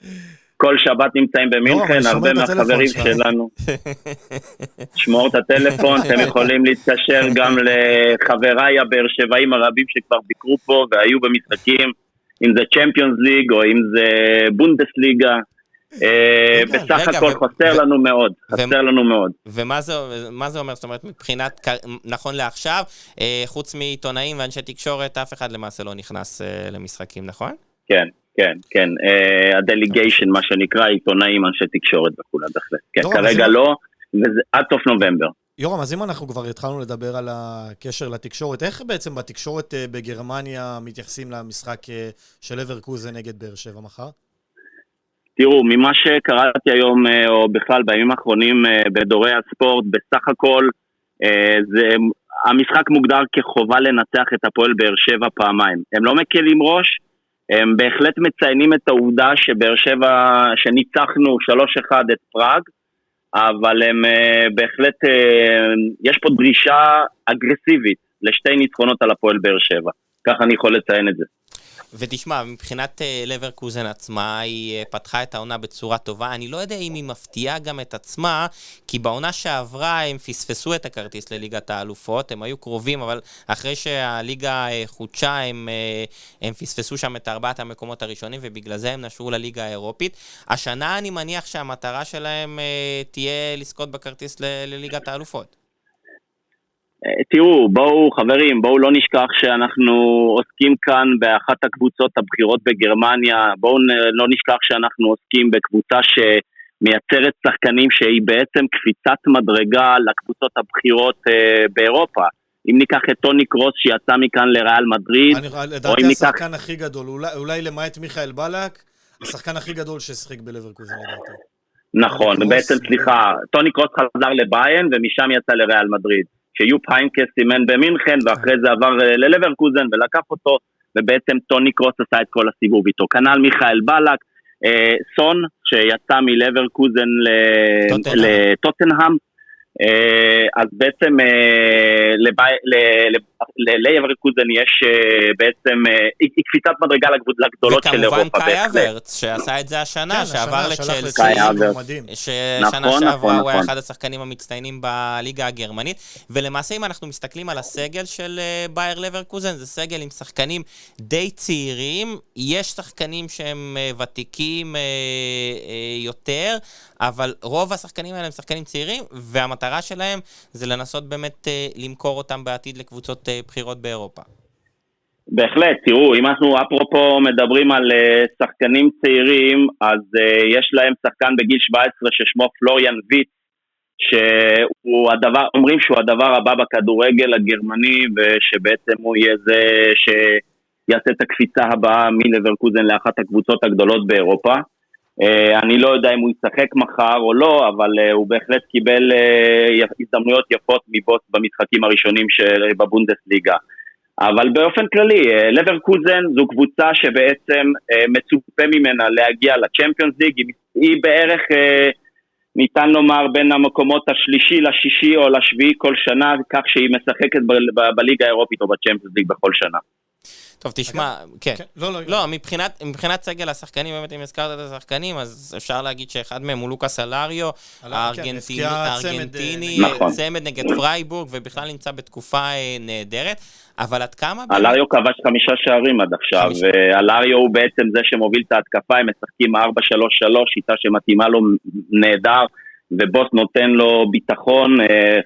כל שבת נמצאים במינכן, הרבה מהחברים שלנו. שמור את הטלפון, אתם יכולים להתקשר גם לחבריי הבאר שבעים הרבים שכבר ביקרו פה והיו במשחקים, אם זה צ'מפיונס ליג או אם זה בונדסליגה, בסך הכל חסר לנו מאוד. ומה זה אומר? זאת אומרת, מבחינת, נכון לעכשיו, חוץ מעיתונאים ואנשי תקשורת, אף אחד למעשה לא נכנס למשחקים, נכון? כן. הדליגיישן, מה שנקרא, עיתונאים, אנשי תקשורת וכולי, בהחלט. כן, כרגע לא, וזה עד סוף נובמבר. יורם, אז אם אנחנו כבר התחלנו לדבר על הקשר לתקשורת, איך בעצם בתקשורת בגרמניה מתייחסים למשחק של לברקוזן נגד באר שבע מחר? תראו, ממה שקראתי היום, או בכלל בימים האחרונים בדורי הספורט, בסך הכל, המשחק מוגדר כחובה לנצח את הפועל באר שבע פעמיים. הם לא מקלים ראש, הם בהחלט מציינים את העובדה שבאר שבע, שניצחנו 3-1 את פראג, אבל הם בהחלט, יש פה דרישה אגרסיבית לשתי ניצחונות על הפועל באר שבע. ככה אני יכול לציין את זה. ותשמע, מבחינת לברקוזן עצמה, היא פתחה את העונה בצורה טובה. אני לא יודע אם היא מפתיעה גם את עצמה, כי בעונה שעברה הם פספסו את הכרטיס לליגת האלופות, הם היו קרובים, אבל אחרי שהליגה חודשה, הם פספסו שם את 4 המקומות הראשונים, ובגלל זה הם נשרו לליגה האירופית. השנה אני מניח שהמטרה שלהם תהיה לזכות בכרטיס לליגת האלופות. תראו, בואו לא נשכח שאנחנו עוסקים כאן באחת הקבוצות הבכירות בגרמניה, בואו לא נשכח שאנחנו עוסקים בקבוצה שמייצרת שחקנים שהיא בעצם קפיצת מדרגה לקבוצות הבכירות באירופה. אם ניקח את טוני קרוס שיצא מכאן לריאל מדריד, לדעתי השחקן הכי גדול, אולי למעט מיכאל בלק, השחקן הכי גדול ששחק בלברקוזן לדעתי. נכון, בעצם סליחה, טוני קרוס חזר לביירן ומשם יצא לריאל מדריד. שיופ היינקס סימן במינכן, ואחרי זה עבר ללברקוזן ולקח אותו, ובעצם טוני קרוס עשה את כל הסיבוב איתו. כנ"ל מיכאל בלק, סון, שיצא מלברקוזן לטוטנהאם, אז בעצם ללברקוזן יש בעצם, היא קפיצת מדרגה לגדולות של אירופה. וכמובן קאי אברץ, שעשה את זה השנה, שעבר לצ'לסי, ששנה שעברה הוא היה אחד השחקנים המצטיינים בליגה הגרמנית, ולמעשה אם אנחנו מסתכלים על הסגל של בייר לברקוזן, זה סגל עם שחקנים די צעירים, יש שחקנים שהם ותיקים יותר, אבל רוב השחקנים האלה הם שחקנים צעירים, והמטרה שלהם זה לנסות באמת למכור אותם בעתיד לקבוצות בחירות באירופה. בהחלט, תראו, אם אנחנו אפרופו מדברים על שחקנים צעירים, אז יש להם שחקן בגיל 17 ששמו פלוריאן ויץ, שהוא הדבר, אומרים שהוא הדבר הבא בכדורגל הגרמני, ושבעצם הוא יהיה זה שיעשה את הקפיצה הבאה מלברקוזן לאחת הקבוצות הגדולות באירופה. אני לא יודע אם הוא ישחק מחר או לא, אבל הוא בהחלט קיבל הזדמנויות יפות מבוס במשחקים הראשונים בבונדסליגה. אבל באופן כללי, לברקוזן זו קבוצה שבעצם מצופה ממנה להגיע לצ'מפיונס ליג, היא בערך ניתן לומר בין המקומות השלישי לשישי או לשביעי כל שנה, כך שהיא משחקת בליגה האירופית או בצ'מפיונס ליג בכל שנה. טוב, תשמע, כן. לא, מבחינת סגל השחקנים, באמת אם הזכרת את השחקנים, אז אפשר להגיד שאחד מהם הוא לוקאס אלריו, הארגנטיני, צמד נגד פרייבורג, ובכלל נמצא בתקופה נהדרת, אבל עד כמה... אלריו כבש 5 שערים עד עכשיו, ואלריו הוא בעצם זה שמוביל את ההתקפה, הם משחקים 4-3-3, שיטה שמתאימה לו נהדר, ובוס נותן לו ביטחון,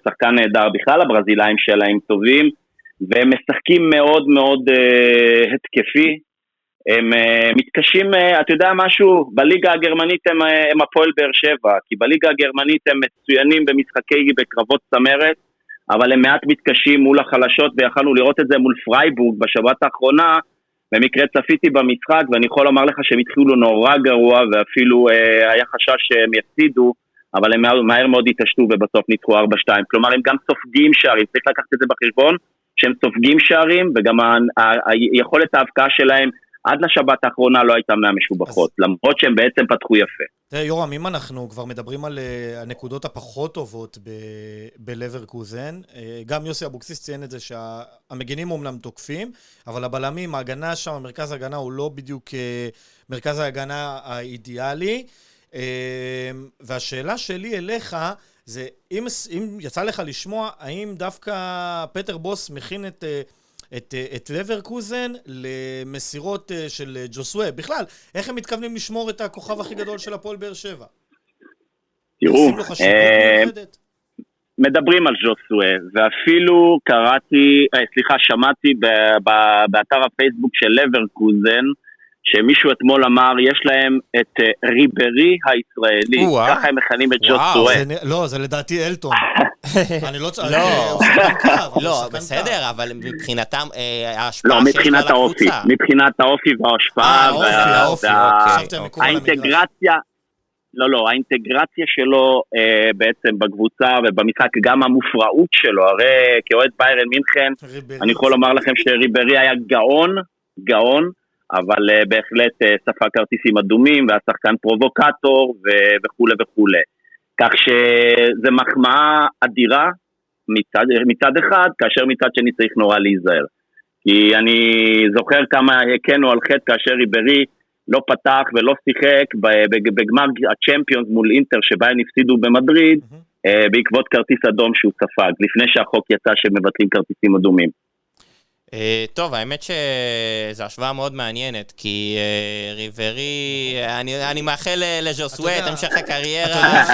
שחקן נהדר בכלל, הברזילאים שלהם טובים, והם משחקים מאוד מאוד התקפי, הם מתקשים, אתה יודע משהו, בליגה הגרמנית הם הפועל באר שבע, כי בליגה הגרמנית הם מצוינים בקרבות צמרת, אבל הם מעט מתקשים מול החלשות, ויכלנו לראות את זה מול פרייבורג בשבת האחרונה, במקרה צפיתי במשחק, ואני יכול לומר לך שהם התחילו נורא גרוע, ואפילו היה חשש שהם יפסידו, אבל הם מהר מאוד התעשתו ובסוף ניצחו 4-2, כלומר הם גם סופגים שערים, צריך לקחת את זה בחשבון, שהם סופגים שערים, וגם היכולת ההבקעה שלהם עד לשבת האחרונה לא הייתה מהמשובחות, למרות שהם בעצם פתחו יפה. תראה, יורם, אם אנחנו כבר מדברים על הנקודות הפחות טובות בלברקוזן, גם יוסי אבוקסיס ציין את זה שהמגנים אומנם תוקפים, אבל הבלמים, ההגנה שם, מרכז ההגנה הוא לא בדיוק מרכז ההגנה האידיאלי, והשאלה שלי אליך, זה אם יצא לך לשמוע, האם דווקא פטר בוס מכין את לברקוזן למסירות של ג'וסווה? בכלל, איך הם מתכוונים לשמור את הכוכב הכי גדול של הפועל באר שבע? תראו, מדברים על ג'וסווה, ואפילו שמעתי באתר הפייסבוק של לברקוזן, שמישהו אתמול אמר, יש להם את ריברי הישראלי, ככה הם מכנים את ג'וסווה. לא, זה לדעתי אלטון. אני לא... לא, בסדר, אבל מבחינתם, ההשפעה שיש לה לקבוצה. מבחינת האופי וההשפעה. האינטגרציה, האינטגרציה שלו בעצם בקבוצה ובמשחק, גם המופרעות שלו, הרי כאוהד ביירן מינכן, אני יכול לומר לכם שריברי היה גאון, אבל בהחלט ספק כרטיסים אדומים, והשחקן פרובוקטור וכו' וכו'. כך שזה מחמאה אדירה מצד אחד, כאשר מצד שני צריך נורא להיזהר. כי אני זוכר כמה הקנו על חטא כאשר ריברי לא פתח ולא שיחק בגמר הצ'מפיונס מול אינטר שבה הם הפסידו במדריד, בעקבות כרטיס אדום שהוא ספג, לפני שהחוק יצא שמבטלים כרטיסים אדומים. טוב, האמת שזו השוואה מאוד מעניינת, כי ריברי, אני מאחל לג'וסווה את המשך הקריירה,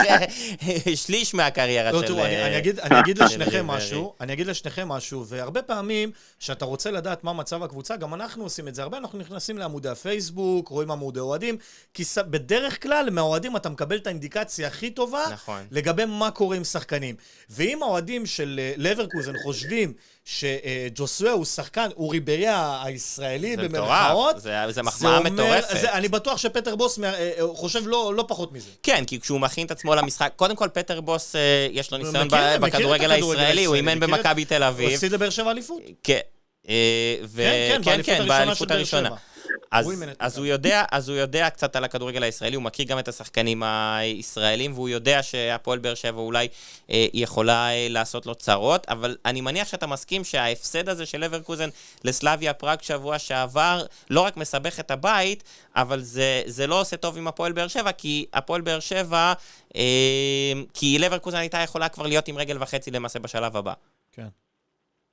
שליש מהקריירה של... אני אגיד לשניכם משהו, והרבה פעמים שאתה רוצה לדעת מה מצב הקבוצה, גם אנחנו עושים את זה, הרבה אנחנו נכנסים לעמודי הפייסבוק, רואים עמודי אוהדים, כי בדרך כלל מהאוהדים אתה מקבל את האינדיקציה הכי טובה, לגבי מה קורה עם שחקנים. ואם האוהדים של לברקוזן חושבים שג'וסווה הוא שחקן, הוא ריברי הישראלי במרכאות. זה מחמאה מטורפת. אני בטוח שפטר בוס חושב לא פחות מזה. כן, כי כשהוא מכין את עצמו למשחק, קודם כל פטר בוס יש לו ניסיון בכדורגל הישראלי, הוא אימן במכבי תל אביב. הוא עשית לבאר שבע אליפות. כן, כן, באליפות הראשונה. אז הוא יודע קצת על הכדורגל הישראלי, הוא מכיר גם את השחקנים הישראלים, והוא יודע שהפועל באר שבע אולי יכולה לעשות לו צרות, אבל אני מניח שאתה מסכים שההפסד הזה של לברקוזן לסלאביה פראג שבוע שעבר, לא רק מסבך את הבית, אבל זה לא עושה טוב עם הפועל באר שבע, כי הפועל באר שבע, כי לברקוזן הייתה יכולה כבר להיות עם רגל וחצי למעשה בשלב הבא. כן.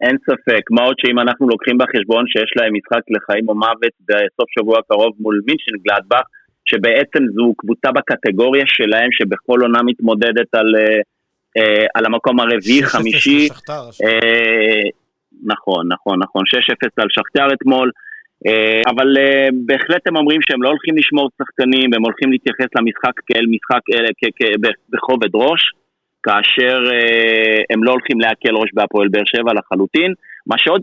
אין ספק, מה עוד שאם אנחנו לוקחים בחשבון שיש להם משחק לחיים או מוות בסוף שבוע קרוב מול מינשן גלדבך, שבעצם זו קבוצה בקטגוריה שלהם שבכל עונה מתמודדת על המקום הרביעי, חמישי. נכון, 6-0 על שכתר אתמול, אבל בהחלט הם אומרים שהם לא הולכים לשמור שחקנים, הם הולכים להתייחס למשחק כאל משחק בכובד ראש, כאשר הם לא הולכים להקל ראש בהפועל באר שבע לחלוטין. מה שעוד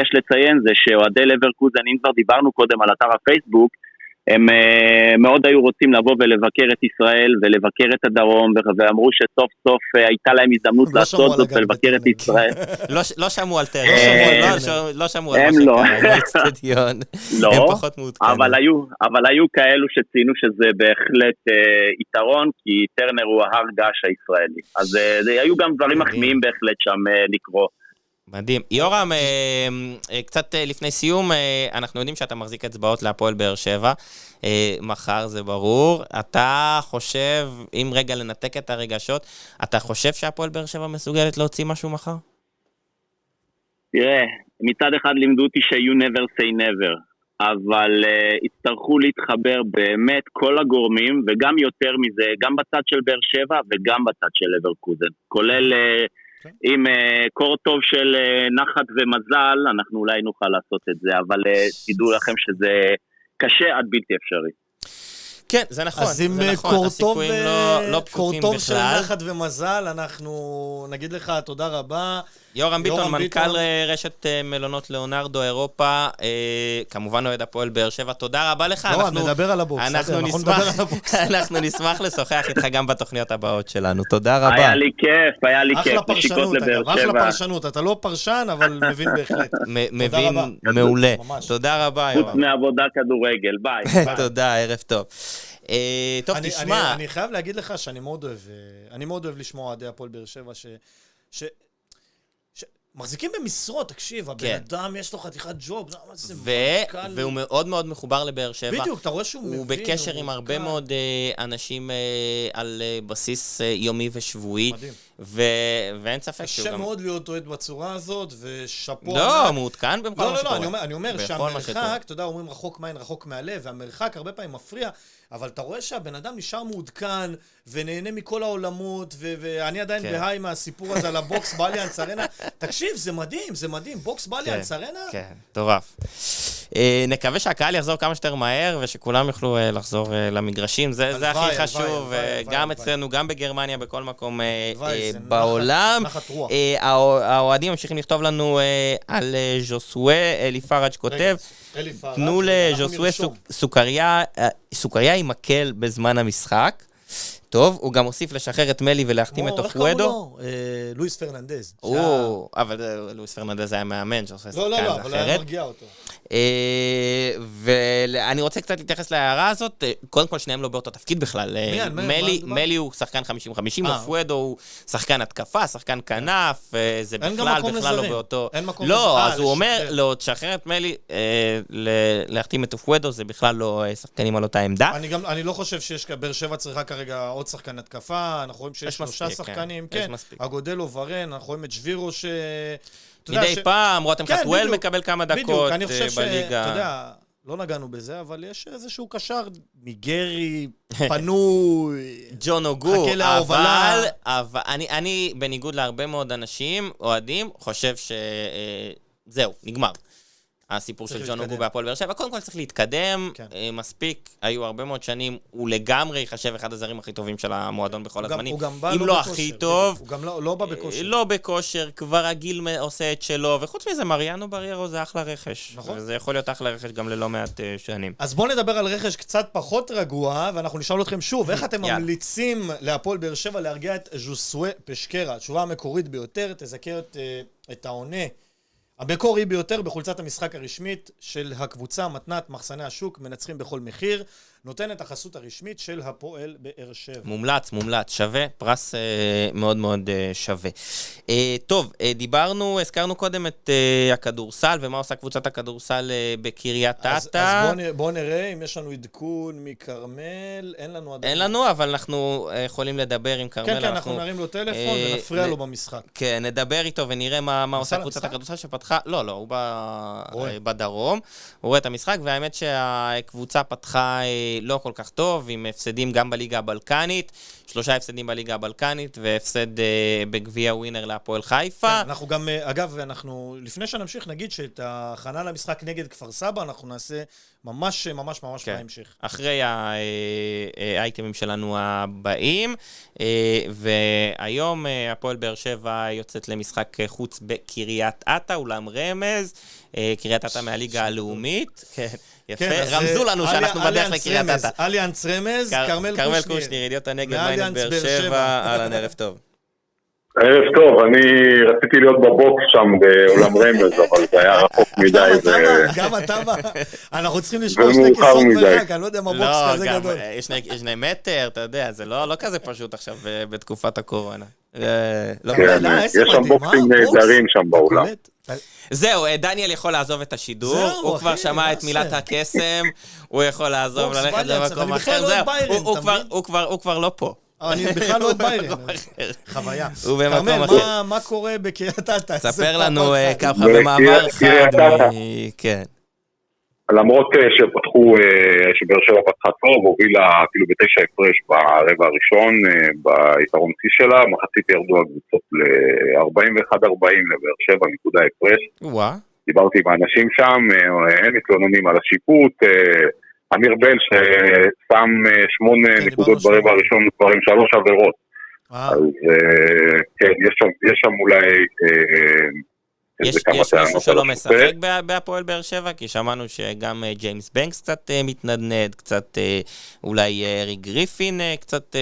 יש לציין זה שאוהדי לברקוזן, אם כבר דיברנו קודם על אתר הפייסבוק, הם מאוד היו רוצים לבוא ולבקר את ישראל ולבקר את הדרום, ואמרו שסוף סוף הייתה להם הזדמנות לעשות זאת ולבקר את ישראל. לא שמעו על טרם, לא שמעו על מה שקרה, באצטדיון, הם פחות מעודכנים. אבל היו כאלו שציינו שזה בהחלט יתרון, כי טרנר הוא ההר געש הישראלי. אז היו גם דברים מחמיאים בהחלט שם לקרוא. מדהים. יורם, קצת לפני סיום, אנחנו יודעים שאתה מחזיק אצבעות להפועל באר שבע, מחר זה ברור. אתה חושב, אם רגע לנתק את הרגשות, אתה חושב שהפועל באר שבע מסוגלת להוציא משהו מחר? תראה, מצד אחד לימדו אותי ש-you never say never, אבל הצטרכו להתחבר באמת כל הגורמים, וגם יותר מזה, גם בצד של באר שבע וגם בצד של לברקוזן, כולל עם קור טוב של נחת ומזל, אנחנו אולי נוכל לעשות את זה, אבל תדעו לכם שזה קשה עד בלתי אפשרי. כן, זה נכון. אז עם קור טוב של נחת ומזל, אנחנו נגיד לך תודה רבה. יורם ביטון, מנכ"ל רשת מלונות לאונרדו אירופה, כמובן אוהד הפועל באר שבע, תודה רבה לך. לא, נדבר על הבוקס. אנחנו נשמח לשוחח איתך גם בתוכניות הבאות שלנו. תודה רבה. היה לי כיף. אחלה פרשנות, אחלה פרשנות. אתה לא פרשן, אבל מבין בהחלט. מבין מעולה. תודה רבה, יורם. חוץ מעבודה כדורגל, ביי. תודה, ערב טוב. טוב, תשמע. אני חייב להגיד לך שאני מאוד אוהב לשמוע אוהדי הפועל באר שבע מחזיקים במשרות, תקשיב, הבן אדם יש לו חתיכת ג'וב, והוא מאוד מאוד מחובר לבאר שבע. בדיוק, אתה רואה שהוא מבין. הוא בקשר עם הרבה מאוד אנשים על בסיס יומי ושבועי. מדהים. ואין ספק שהוא גם... קשה מאוד להיות אוהד בצורה הזאת, ושפו... לא, מעודכן במקום מה שקורה. לא, אני אומר שהמרחק, אתה יודע, אומרים רחוק מעין, רחוק מהלב, והמרחק הרבה פעמים מפריע, אבל אתה רואה שהבן אדם נשאר מעודכן, ונהנה מכל העולמות, ואני עדיין בהיי מהסיפור הזה על הבוקס באליאנס ארנה. תקשיב, זה מדהים, בוקס באליאנס ארנה. כן, טורף. נקווה שהקהל יחזור כמה שיותר מהר, ושכולם יוכלו לחזור למגרשים, זה הכי חשוב, גם אצלנו, גם בגרמניה, בכל מקום בעולם. האוהדים ממשיכים לכתוב לנו על ז'וסואה, אלי פראג' כותב, תנו לז'וסואה סוכריה עם מקל בזמן המשחק. טוב, הוא גם הוסיף לשחרר את מלי ולהחתים את אופואדו. איך קראו לו? לואיס פרננדז. אבל לואיס פרננדז היה מאמן שעושה שחקן אחרת. לא, אבל היה מרגיע אותו. ואני רוצה קצת להתייחס להערה הזאת. קודם כל, שניהם לא באותו תפקיד בכלל. מלי הוא שחקן 50-50, אופואדו הוא שחקן התקפה, שחקן כנף, זה בכלל לא באותו... לא, אז הוא אומר, לא, תשחרר את מלי, להחתים את אופואדו, זה בכלל לא שחקנים על אותה עמדה. אני לא חושב שיש באר שבע צריכה כרגע עוד שחקן התקפה, אנחנו רואים שיש 3 שחקנים, כן, אגודלו ורן, אנחנו רואים את שבירו מדי פעם, רותם חתואל מקבל כמה דקות בליגה. בדיוק, אני חושב שאתה יודע, לא נגענו בזה, אבל יש איזשהו קשר ניגרי, פנוי, ג'ון אוגו, אבל אני בניגוד להרבה מאוד אנשים, אוהדים, חושב שזהו, נגמר. הסיפור של ג'ון אוגו בהפועל באר שבע, קודם כל צריך להתקדם, מספיק, היו הרבה מאוד שנים, הוא לגמרי יחשב אחד הזרים הכי טובים של המועדון בכל הזמנים, אם לא הכי טוב, הוא גם לא בא בכושר. לא בכושר, כבר הגיל עושה את שלו, וחוץ מזה מריאנו בריירו זה אחלה רכש, וזה יכול להיות אחלה רכש גם ללא מעט שנים. אז בואו נדבר על רכש קצת פחות רגוע, ואנחנו נשאל אתכם שוב, איך אתם ממליצים להפועל באר שבע להרגיע את ז'וסואה פשקרה? התשובה המקורית ביותר, תזכר את העונה המקורי ביותר בחולצת המשחק הרשמית של הקבוצה, מתנת מחסני השוק, מנצחים בכל מחיר, נותן את החסות הרשמית של הפועל באר שבע. מומלץ, שווה, פרס מאוד מאוד שווה. טוב, הזכרנו קודם את הכדורסל, ומה עושה קבוצת הכדורסל בקריית אתא. אז בוא נראה אם יש לנו עדכון מקרמל, אין לנו עדיין. אין לנו, אבל אנחנו יכולים לדבר עם קרמל. כן, אנחנו נרים לו טלפון ונפריע לו במשחק. כן, נדבר איתו ונראה מה עושה קבוצת הכדורסל שפתחה, לא, הוא בדרום, הוא רואה את המשחק, והאמת שהקבוצה פתחה לא כל כך טוב, עם הפסדים גם בליגה הבלקנית, 3 הפסדים בליגה הבלקנית, והפסד בגביע ווינר להפועל חיפה. כן, אנחנו גם, אגב, לפני שנמשיך, נגיד שאת ההכנה למשחק נגד כפר סבא, אנחנו נעשה ממש כן. בהמשך. אחרי האייטמים שלנו הבאים, והיום הפועל באר שבע יוצאת למשחק חוץ בקריית אתא, אולם רמז, קריית אתא מהליגה הלאומית, כן. יפה, רמזו לנו שאנחנו בדרך לקריית אתא. אליאנס רמז, קרמל קושניר, ידיעות הנגב, מיינד באר שבע, אהלן, ערב טוב. ערב טוב, אני רציתי להיות בבוקס שם בעולם רמז, אבל זה היה רחוק מדי. גם אתה, אנחנו צריכים לשמור שתי כיסאות מרחק, אני לא יודע מה בוקס כזה גדול. יש 2 מטר, אתה יודע, זה לא כזה פשוט עכשיו בתקופת הקורונה. יש שם בוקסים נהדרים שם בעולם. זהו, דניאל יכול לעזוב את השידור, הוא כבר שמע את מילת הקסם, הוא יכול לעזוב ללכת למקום אחר, זהו, הוא כבר לא פה. אני בכלל לא את ביירן, חוויה. הוא במקום כרמל, אחר. מה קורה בקריית אתא? ספר לנו ככה במעבר חד. כן. למרות שבאר שבע פתחה טוב, הובילה אפילו ב9 הפרש ברבע הראשון, ביתרון שיא שלה, מחצית ירדו הקבוצות ל-41-40 לבאר שבע, נקודה הפרש. דיברתי עם האנשים שם, הם מתלוננים על השיפוט, אמיר בל ששם 8 נקודות ברבע הראשון כבר עם 3 עבירות. אז כן, יש שם אולי יש מישהו שלא משחק בהפועל באר שבע, כי שמענו שגם ג'יימס בנקס קצת מתנדנד, קצת אולי ארי גריפין קצת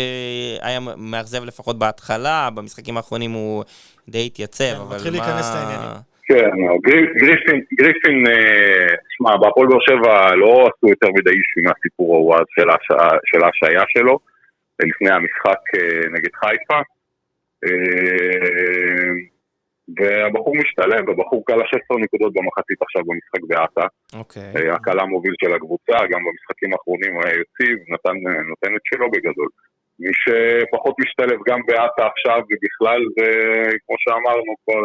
היה מאכזב לפחות בהתחלה, במשחקים האחרונים הוא די התייצב. מתחיל להיכנס לעניינים. כן, גריפין, שמע, בהפועל באר שבע לא עשו יותר מדי אישי מהסיפור הוואד של ההשעיה שלו, לפני המשחק נגד חיפה, והבחור משתלם, והבחור קלה 16 נקודות במחצית עכשיו במשחק באתא, הקלה מוביל של הקבוצה, גם במשחקים האחרונים הוא היה יציב, נותן את שלו בגדול. מי שפחות משתלב גם באתא עכשיו ובכלל, וכמו שאמרנו כבר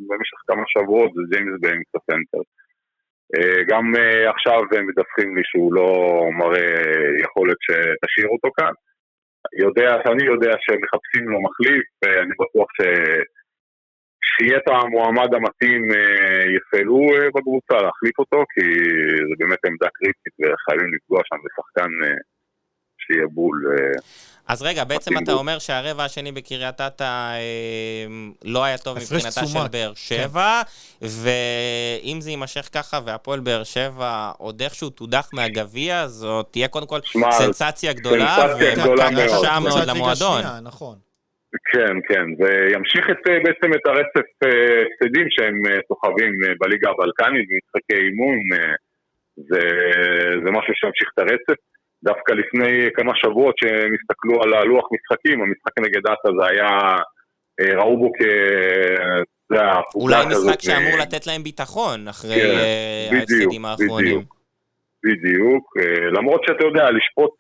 במשך כמה שבועות, זה ג'יימס בנקס הסנטר. גם עכשיו מדווחים לי שהוא לא מראה יכולת שתשאיר אותו כאן. אני יודע שמחפשים לו מחליף, אני בטוח שיהיה את המועמד המתאים יפעלו בקבוצה להחליף אותו, כי זה באמת עמדה קריטית וחייבים לפגוע שם בשחקן שיהיה בול. אז רגע, בעצם אתה אומר שהרבע השני בקריית אתא לא היה טוב מבחינתה של באר שבע, ואם זה יימשך ככה והפועל באר שבע עוד איכשהו תודח מהגביע, זאת תהיה קודם כל סנסציה גדולה וקשה מאוד למועדון. כן, וימשיך בעצם את הרצף הפסדים שהם סוחבים בליגה הבלקנית, במשחקי אימון, זה משהו שימשיך את הרצף. דווקא לפני כמה שבועות שהם הסתכלו על הלוח משחקים, המשחק נגד אתא זה היה, ראו בו אולי משחק שאמור לתת להם ביטחון אחרי ההפסדים האחרונים. בדיוק, למרות שאתה יודע, לשפוט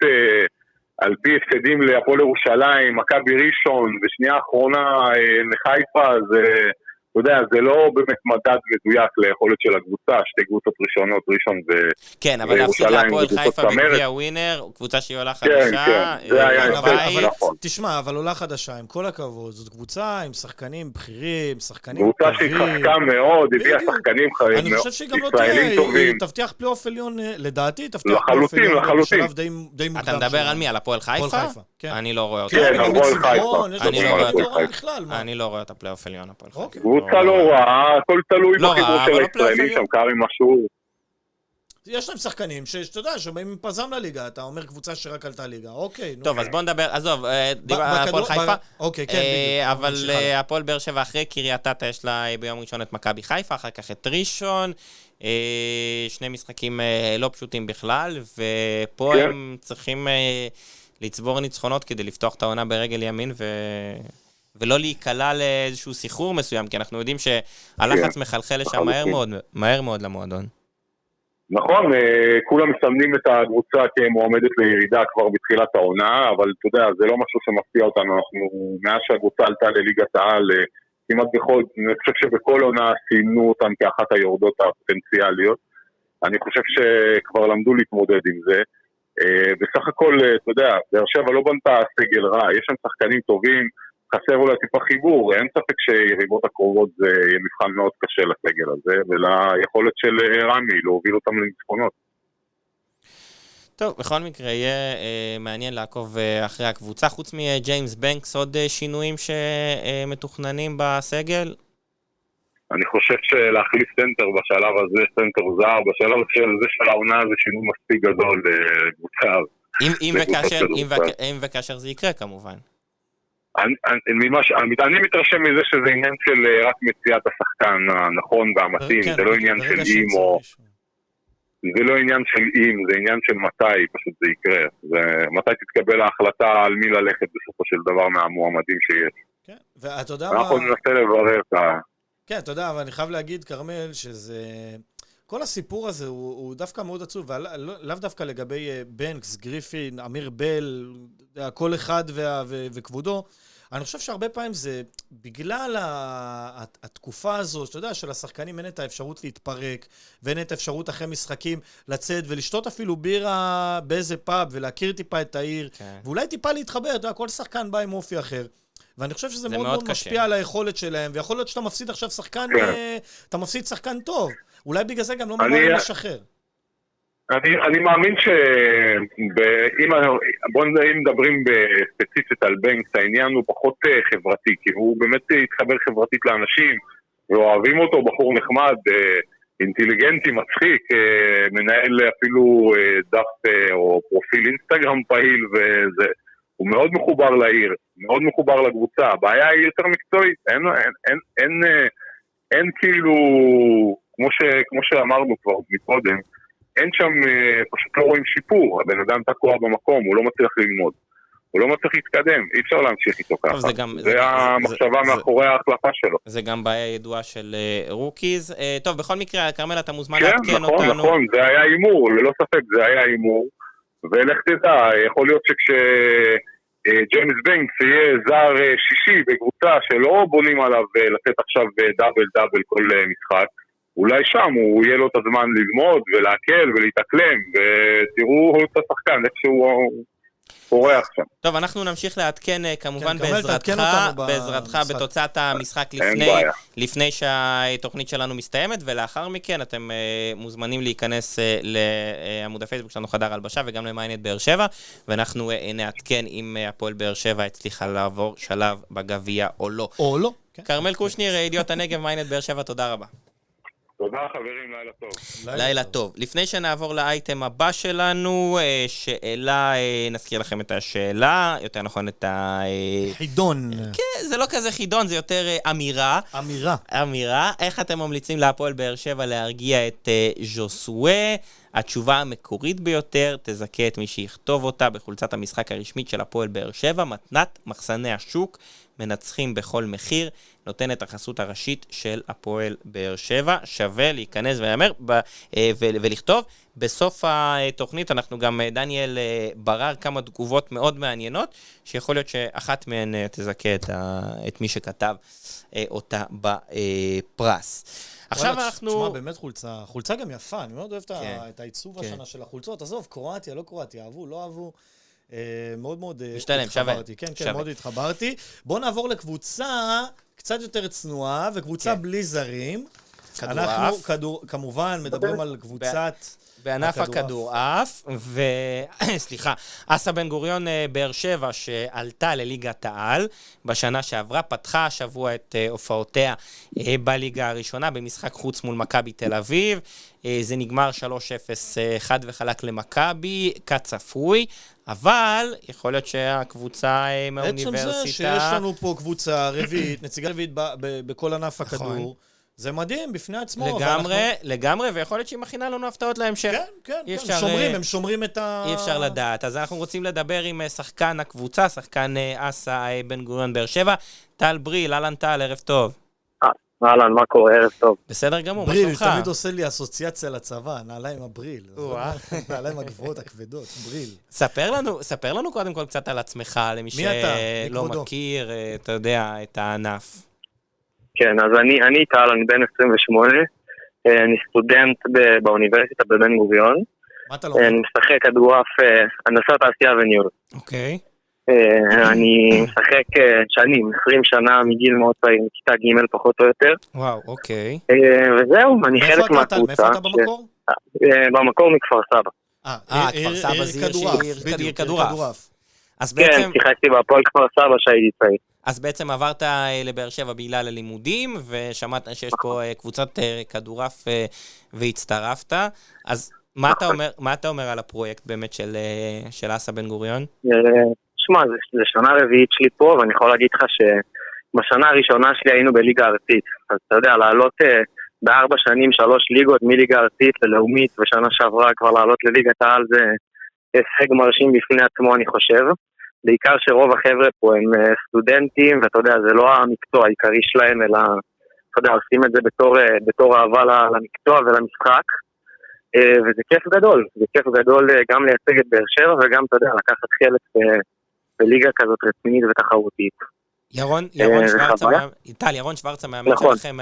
על פי הפסדים להפועל ירושלים, מכבי ראשון, ושנייה האחרונה לחיפה, אתה יודע, זה לא באמת מדד מדויק ליכולת של הקבוצה, 2 קבוצות ראשונות, ראשון וירושלים. כן, אבל להפסיד להפועל חיפה בגביע ווינר, קבוצה שהיא עולה חדשה. כן, זה היה נכון. תשמע, אבל עולה חדשה, עם כל הכבוד, זאת קבוצה עם שחקנים בכירים, שחקנים טובים. קבוצה שהתחזקה מאוד, הביאה שחקנים ישראלים טובים. אני חושב שהיא גם לא תהיה, היא תבטיח פלייאוף עליון, לדעתי, תבטיח פלייאוף עליון בשלב די מוקדם. אתה מדבר על מי? על הפועל חיפה? אני לא רואה אותו. כן, הפועל חיפה. אני לא רואה את הפלייאוף עליון, הפועל חיפה. קבוצה לא רעה, הכל תלוי בחיבור של הישראלים שם, קרים משהו. יש להם שחקנים שאתה יודע, שבאים עם פזם לליגה, אתה אומר קבוצה שרק עלתה ליגה, אוקיי. טוב, אז בוא נדבר, עזוב, הפועל חיפה. אוקיי, כן, בדיוק. אבל הפועל באר שבע אחרי קריית אתא יש לה ביום ראשון את מכבי חיפה, אחר כך את ראשון, שני משחקים לא פשוטים בכלל, ופה הם צריכים לצבור ניצחונות כדי לפתוח את העונה ברגל ימין, ולא להיקלע לאיזשהו סיחרור מסוים, כי אנחנו יודעים שהלחץ מחלחל לשם מהר מאוד למועדון. נכון, כולם מסמנים את הקבוצה כמועמדת לירידה כבר בתחילת העונה, אבל אתה יודע, זה לא משהו שמפתיע אותנו, אנחנו מאז שהקבוצה עלתה לליגת העל, כמעט בכל, אני חושב שבכל עונה סיימנו אותם כאחת היורדות הפוטנציאליות, אני חושב שכבר למדו להתמודד עם זה, בסך הכל, אתה יודע, באר שבע לא בנתה סגל רע, יש שם שחקנים טובים, חסר אולי טיפה חיבור, אין ספק שיריבות הקרובות זה יהיה מבחן מאוד קשה לסגל הזה, וליכולת של רמי להוביל אותם לניצחונות. טוב, בכל מקרה יהיה מעניין לעקוב אחרי הקבוצה, חוץ מג'יימס בנקס, עוד שינויים שמתוכננים בסגל? אני חושב שלהחליף סנטר בשלב הזה, סנטר זר, בשלב הזה של העונה זה שינוי מספיק גדול לקבוצה. אם וכאשר זה יקרה כמובן. אני מתרשם מזה שזה עניין של רק מציאת השחקן הנכון והמתאים, זה לא עניין של אם או... זה לא עניין של אם, זה עניין של מתי פשוט זה יקרה. מתי תתקבל ההחלטה על מי ללכת בסופו של דבר מהמועמדים שיש. כן, ואתה יודע מה... אנחנו ננסה לברר את ה... כן, אתה יודע, אבל אני חייב להגיד, קרמל, שזה... כל הסיפור הזה הוא דווקא מאוד עצוב, ולאו דווקא לגבי בנקס, גריפין, אמיר בל, כל אחד וכבודו. אני חושב שהרבה פעמים זה בגלל התקופה הזו, שאתה יודע, של השחקנים אין את האפשרות להתפרק, ואין את האפשרות אחרי משחקים לצאת ולשתות אפילו בירה באיזה פאב, ולהכיר טיפה את העיר, ואולי טיפה להתחבר, אתה יודע, כל שחקן בא עם אופי אחר. ואני חושב שזה מאוד מאוד משפיע על היכולת שלהם, ויכול להיות שאתה מפסיד עכשיו שחקן, אתה מפסיד שחקן טוב. אולי בגלל זה גם לא ממהרים לשחרר. אני מאמין אם מדברים ספציפית על בנקס, העניין הוא פחות חברתי, כי הוא באמת התחבר חברתית לאנשים, ואוהבים אותו, בחור נחמד, אינטליגנטי, מצחיק, מנהל אפילו דף או פרופיל אינסטגרם פעיל, הוא מאוד מחובר לעיר, מאוד מחובר לקבוצה. הבעיה היא יותר מקצועית, אין כאילו, כמו שאמרנו כבר מקודם, אין שם, פשוט לא רואים שיפור, הבן אדם תקוע במקום, הוא לא מצליח ללמוד, הוא לא מצליח להתקדם, אי אפשר להמשיך איתו ככה. זה המחשבה מאחורי ההחלפה שלו. זה גם בעיה ידועה של רוקיז. טוב, בכל מקרה, קרמל, אתה מוזמן לעדכן אותנו. כן, נכון, זה היה אימור, ללא ספק, זה היה אימור, ולך תדע, יכול להיות שכשג'יימס בנקס יהיה זר שישי בקבוצה שלא בונים עליו לתת עכשיו דאבל כל משחק, אולי שם הוא יהיה לו את הזמן ללמוד ולהקל ולהתאקלם, ותראו את השחקן, איך שהוא פורח שם. טוב, אנחנו נמשיך לעדכן כמובן בעזרתך בתוצאת המשחק לפני שהתוכנית שלנו מסתיימת, ולאחר מכן אתם מוזמנים להיכנס לעמוד הפייסבוק שלנו חדר הלבשה, וגם למיינט באר שבע, ואנחנו נעדכן אם הפועל באר שבע הצליחה לעבור שלב בגביע או לא. או לא. קרמל קושניר, ידיעות הנגב, מיינט באר שבע, תודה רבה. תודה חברים, לילה טוב. לילה טוב. לפני שנעבור לאייטם הבא שלנו, שאלה, נזכיר לכם את השאלה, יותר נכון את חידון. כן, זה לא כזה חידון, זה יותר אמירה. אמירה. איך אתם ממליצים להפועל באר שבע להרגיע את ז'וסווה? התשובה המקורית ביותר תזכה את מי שיכתוב אותה בחולצת המשחק הרשמית של הפועל באר שבע, מתנת מחסני השוק, מנצחים בכל מחיר, נותן את החסות הראשית של הפועל באר שבע. שווה להיכנס ולכתוב. בסוף התוכנית אנחנו גם, דניאל ברר כמה תגובות מאוד מעניינות, שיכול להיות שאחת מהן תזכה את מי שכתב אותה בפרס. עכשיו אנחנו... תשמע, באמת חולצה גם יפה, אני מאוד אוהב את העיצוב השנה של החולצות. עזוב, קרואטיה, לא קרואטיה, אהבו, לא אהבו. מאוד מאוד התחברתי. כן, מאוד התחברתי. בואו נעבור לקבוצה קצת יותר צנועה, וקבוצה בלי זרים. אנחנו כמובן מדברים על קבוצת... בענף הכדורעף, סליחה, אסא בן גוריון באר שבע שעלתה לליגת העל בשנה שעברה, פתחה השבוע את הופעותיה בליגה הראשונה במשחק חוץ מול מכבי תל אביב, זה נגמר 3-0 חד וחלק למכבי, כצפוי, אבל יכול להיות שהקבוצה מהאוניברסיטה... בעצם זה שיש לנו פה קבוצה רביעית, נציגה רביעית בכל ענף הכדור, זה מדהים בפני עצמו. לגמרי, ויכול להיות שהיא מכינה לנו הפתעות להמשך. כן, הם שומרים את ה... אי אפשר לדעת. אז אנחנו רוצים לדבר עם שחקן הקבוצה, שחקן אסא בן גוריון באר שבע, טל בריל, אהלן טל, ערב טוב. אהלן, מה קורה? ערב טוב. בסדר גמור, מה בריל, שלומך? תמיד עושה לי אסוציאציה לצבא, נעליים הבריל. נעליים הגבוהות, הכבדות, בריל. ספר לנו קודם כל קצת על עצמך, למי שלא מכיר, אתה יודע, את הענף. כן, אז אני טל, אני בן 28, אני סטודנט באוניברסיטה בבן גוריון. מה אתה לומד? אני משחק כדורעף, הנדסת תעשייה וניהול. אוקיי. אני משחק שנים, 20 שנה מגיל מאוד צעיר, מכיתה ג' פחות או יותר. וואו, אוקיי. וזהו, אני חלק מהקבוצה. מאיפה אתה במקור? במקור מכפר סבא. כפר סבא זה עיר כדורעף. כן, שיחקתי בהפועל כפר סבא שהייתי צעיר. אז בעצם עברת לבאר שבע בגלל הלימודים, ושמעת שיש פה קבוצת כדורעף והצטרפת. אז מה אתה אומר על הפרויקט באמת של אסא בן גוריון? שמע, זה שנה רביעית שלי פה, ואני יכול להגיד לך שבשנה הראשונה שלי היינו בליגה ארצית. אז אתה יודע, לעלות ב4 שנים 3 ליגות מליגה ארצית ללאומית, ושנה שעברה כבר לעלות לליגת העל זה הישג מרשים בפני עצמו, אני חושב. בעיקר שרוב החבר'ה פה הם סטודנטים, ואתה יודע, זה לא המקצוע העיקרי שלהם, אלא, אתה יודע, עושים את זה בתור אהבה למקצוע ולמשחק, וזה כיף גדול, זה כיף גדול גם לייצג את באר שבע, וגם, אתה יודע, לקחת חלק בליגה כזאת רצינית ותחרותית. ירון שוורצה מאמן שלכם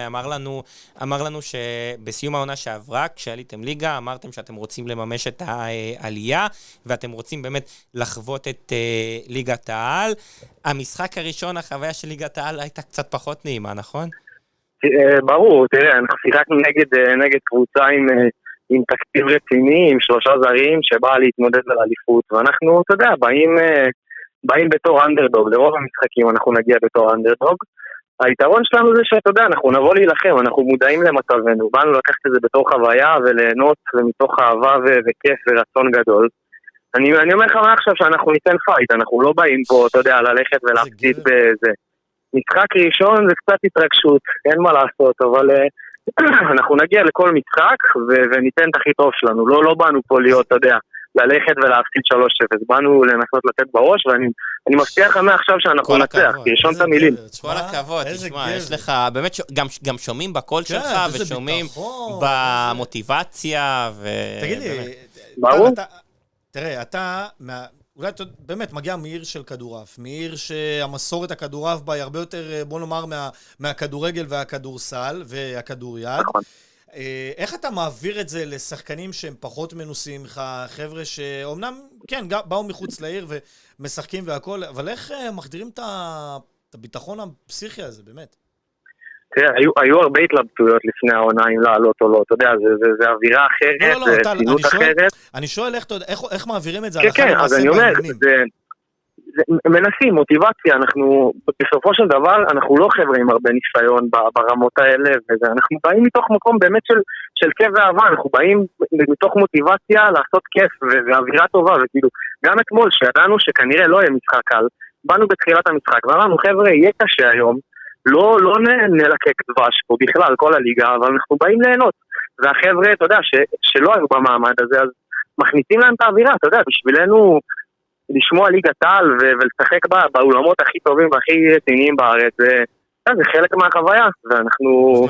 אמר לנו שבסיום העונה שעברה, כשעליתם ליגה, אמרתם שאתם רוצים לממש את העלייה, ואתם רוצים באמת לחוות את ליגת העל. המשחק הראשון, החוויה של ליגת העל הייתה קצת פחות נעימה, נכון? ברור, תראה, אנחנו שיחקנו נגד קבוצה עם תקציב רציני, עם 3 זרים שבאה להתמודד על אליפות, ואנחנו, אתה יודע, באים בתור אנדרדוג, לרוב המשחקים אנחנו נגיע בתור אנדרדוג. היתרון שלנו זה שאתה יודע, אנחנו נבוא להילחם, אנחנו מודעים למצבנו, באנו לקחת את זה בתור חוויה וליהנות ומתוך אהבה וכיף ורצון גדול. אני אומר לך מה עכשיו שאנחנו ניתן פייט, אנחנו לא באים פה, אתה יודע, ללכת ולהפציץ בזה. משחק ראשון זה קצת התרגשות, אין מה לעשות, אבל אנחנו נגיע לכל משחק וניתן את הכי טוב שלנו, לא באנו פה להיות, אתה יודע, ללכת ולהפסיד 3-0. באנו לנסות לתת בראש, ואני מבטיח לך מעכשיו שאנחנו נצח, תרשום את המילים. כל הכבוד, תשמע, יש לך, באמת, גם שומעים בקול שלך, ושומעים במוטיבציה, תגיד לי, ברור? תראה, אתה, אולי אתה באמת מגיע מעיר של כדורעף, מעיר שהמסורת הכדורעף בה היא הרבה יותר, בוא נאמר, מהכדורגל והכדורסל והכדוריד. נכון. איך אתה מעביר את זה לשחקנים שהם פחות מנוסים לך, חבר'ה שאומנם, כן, באו מחוץ לעיר ומשחקים והכל, אבל איך מחדירים את הביטחון הפסיכי הזה, באמת? תראה, היו הרבה התלבטויות לפני העונה אם לעלות או לא, אתה יודע, זה אווירה אחרת, זה צינות אחרת. אני שואל איך מעבירים את זה? כן, אז אני אומר, מנסים, מוטיבציה, אנחנו, בסופו של דבר, אנחנו לא חבר'ה עם הרבה ניסיון ברמות האלה, אנחנו באים מתוך מקום באמת של כיף ואהבה, אנחנו באים מתוך מוטיבציה לעשות כיף ואווירה טובה, וכאילו, גם אתמול שידענו שכנראה לא יהיה משחק קל, באנו בתחילת המשחק, ואמרנו, חבר'ה, יהיה קשה היום, לא נלקק דבש פה בכלל, כל הליגה, אבל אנחנו באים ליהנות, והחבר'ה, אתה יודע, שלא היו במעמד הזה, אז מכניסים להם את האווירה, אתה יודע, בשבילנו לשמוע ליגת העל ולשחק באולמות הכי טובים והכי רציניים בארץ, זה חלק מהחוויה, ואנחנו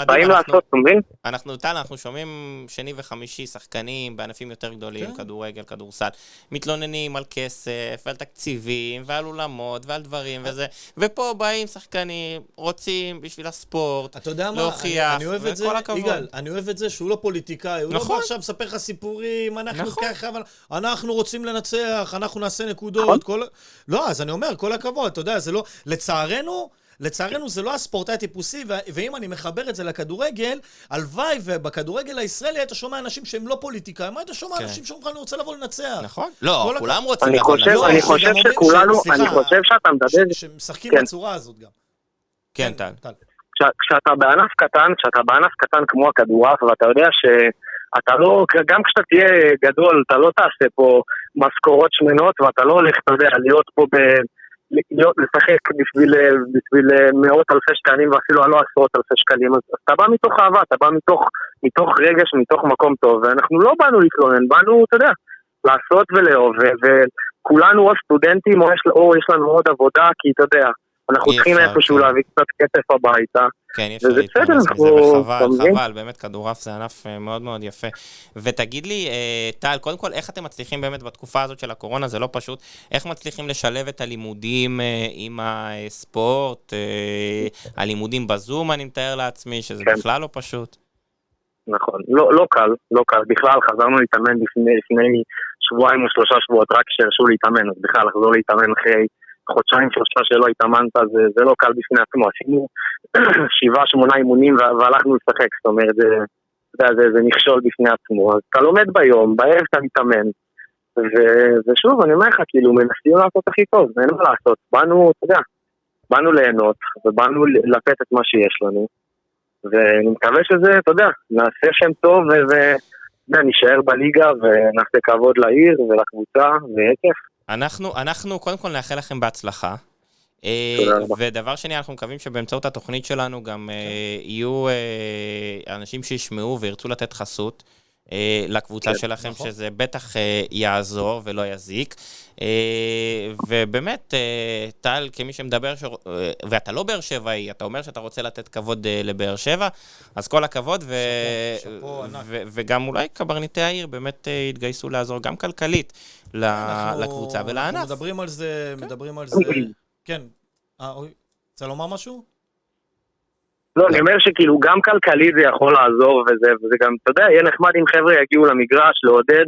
באים לעשות, תומרים? אנחנו שומעים שני וחמישי שחקנים בענפים יותר גדולים, כדורגל, כדורסל, מתלוננים על כסף, על תקציבים, ועל אולמות, ועל דברים וזה, ופה באים שחקנים, רוצים בשביל הספורט, אתה יודע מה, להוכיח, אני אוהב את זה, יגאל, אני אוהב את זה שהוא לא פוליטיקאי, הוא לא בא עכשיו מספר לך סיפורים, אנחנו ככה, אבל אנחנו רוצים לנצח, אנחנו נעשה נקודות, לא, אז אני אומר, כל הכבוד, אתה יודע, זה לא, לצערנו זה לא הספורטאי הטיפוסי, ואם אני מחבר את זה לכדורגל, הלוואי ובכדורגל הישראלי היית שומע אנשים שהם לא פוליטיקאים, היית שומע אנשים שאומרים לך אני רוצה לבוא לנצח. נכון? לא, כולם רוצים אני לבוא לנצח. אני חושב שכולנו, אני חושב שאתה מדבר... שמשחקים בצורה הזאת גם. כן, טל. כשאתה בענף קטן כמו הכדורעף, ואתה יודע שאתה לא, גם כשאתה תהיה גדול, אתה לא תעשה פה משכורות שמנות, ואתה לא הולך, אתה יודע, להיות פה לשחק בשביל מאות אלפי שקלים, ואפילו לא עשרות אלפי שקלים, אז אתה בא מתוך אהבה, אתה בא מתוך רגש, מתוך מקום טוב, ואנחנו לא באנו להתלונן, באנו, אתה יודע, לעשות ולאהוב, וכולנו או סטודנטים, או יש לנו עוד עבודה, כי אתה יודע, אנחנו צריכים איפשהו להביא קצת כסף הביתה. כן, אי אפשר להתפרנס מזה, וחבל, באמת כדורעף זה ענף מאוד מאוד יפה. ותגיד לי, טל, קודם כל, איך אתם מצליחים באמת בתקופה הזאת של הקורונה, זה לא פשוט, איך מצליחים לשלב את הלימודים עם הספורט, הלימודים בזום, אני מתאר לעצמי, שזה בכלל לא פשוט. נכון, לא קל, בכלל חזרנו להתאמן לפני שבועיים או 3 שבועות, רק שהרשו להתאמן, אז בכלל לחזור להתאמן אחרי חודשיים 3 שלא התאמנת, זה לא קל בפני עצמו, עשינו 7-8 אימונים והלכנו לשחק, זאת אומרת, זה נכשול בפני עצמו, אז אתה לומד ביום, בערב אתה מתאמן, ושוב, אני אומר לך, כאילו, מנסים לעשות הכי טוב, אין מה לעשות, באנו ליהנות, ובאנו לתת את מה שיש לנו, ואני מקווה שזה, אתה יודע, נעשה שם טוב, ונשאר בליגה, ונעשה כבוד לעיר ולקבוצה, וכיף. אנחנו קודם כל נאחל לכם בהצלחה, ודבר שני, אנחנו מקווים שבאמצעות התוכנית שלנו גם יהיו אנשים שישמעו וירצו לתת חסות לקבוצה שלכם, שזה בטח יעזור ולא יזיק. ובאמת, טל, כמי שמדבר, ואתה לא באר שבעי, אתה אומר שאתה רוצה לתת כבוד לבאר שבע, אז כל הכבוד, וגם אולי קברניטי העיר באמת יתגייסו לעזור גם כלכלית לקבוצה ולענף. אנחנו מדברים על זה, כן. רוצה לומר משהו? לא, אני אומר שכאילו גם כלכלי זה יכול לעזור, וזה גם, אתה יודע, יהיה נחמד אם חבר'ה יגיעו למגרש, לעודד,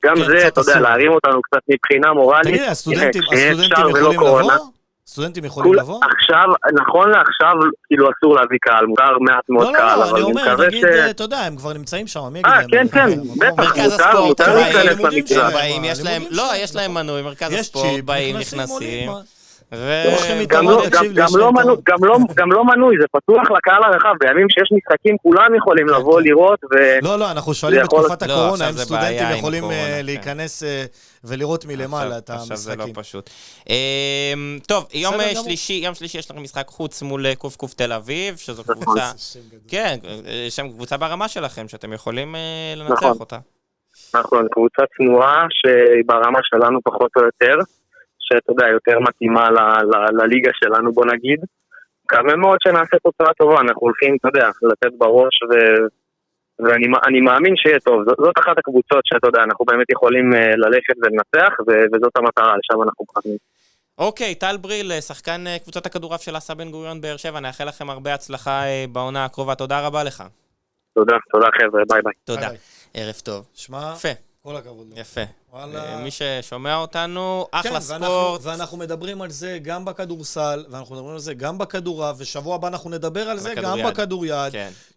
גם זה, אתה יודע, להרים אותנו קצת מבחינה מורלית. תגיד, הסטודנטים יכולים לבוא? סטודנטים יכולים לבוא? עכשיו, נכון לעכשיו, כאילו אסור להביא קהל, מותר מעט מאוד קהל, לא, אני אומר, נגיד, אתה יודע, הם כבר נמצאים שם, מי יגיד להם? כן, בטח, מותר להיכנס למגרש. יש להם מנוי, מרכז הספורט, באים, נכנסים. גם לא מנוי, זה פתוח לקהל הרחב, בימים שיש משחקים כולם יכולים לבוא לראות לא, אנחנו שואלים בתקופת הקורונה, אם סטודנטים יכולים להיכנס ולראות מלמעלה את המשחקים. עכשיו זה לא פשוט. טוב, יום שלישי יש לכם משחק חוץ מול קוף תל אביב, שזו קבוצה, כן, שם קבוצה ברמה שלכם, שאתם יכולים לנצח אותה. נכון, קבוצה צנועה שהיא ברמה שלנו פחות או יותר, שאתה יודע, יותר מתאימה לליגה שלנו, בוא נגיד. מקווה מאוד שנעשה תוצאה טובה, אנחנו הולכים, אתה יודע, לתת בראש, ואני מאמין שיהיה טוב. זאת אחת הקבוצות שאתה יודע, אנחנו באמת יכולים ללכת ולנצח, וזאת המטרה, לשם אנחנו פחדים. אוקיי, טל בריל, שחקן קבוצת הכדורעף של אסא בן גוריון באר שבע, נאחל לכם הרבה הצלחה בעונה הקרובה, תודה רבה לך. תודה חבר'ה, ביי ביי. תודה, ערב טוב. שמע, יפה. כל הכבוד. יפה. מי ששומע אותנו, אחלה ספורט. ואנחנו מדברים על זה גם בכדורסל, ואנחנו מדברים על זה גם בכדורעף, ושבוע הבא אנחנו נדבר על זה גם בכדוריד.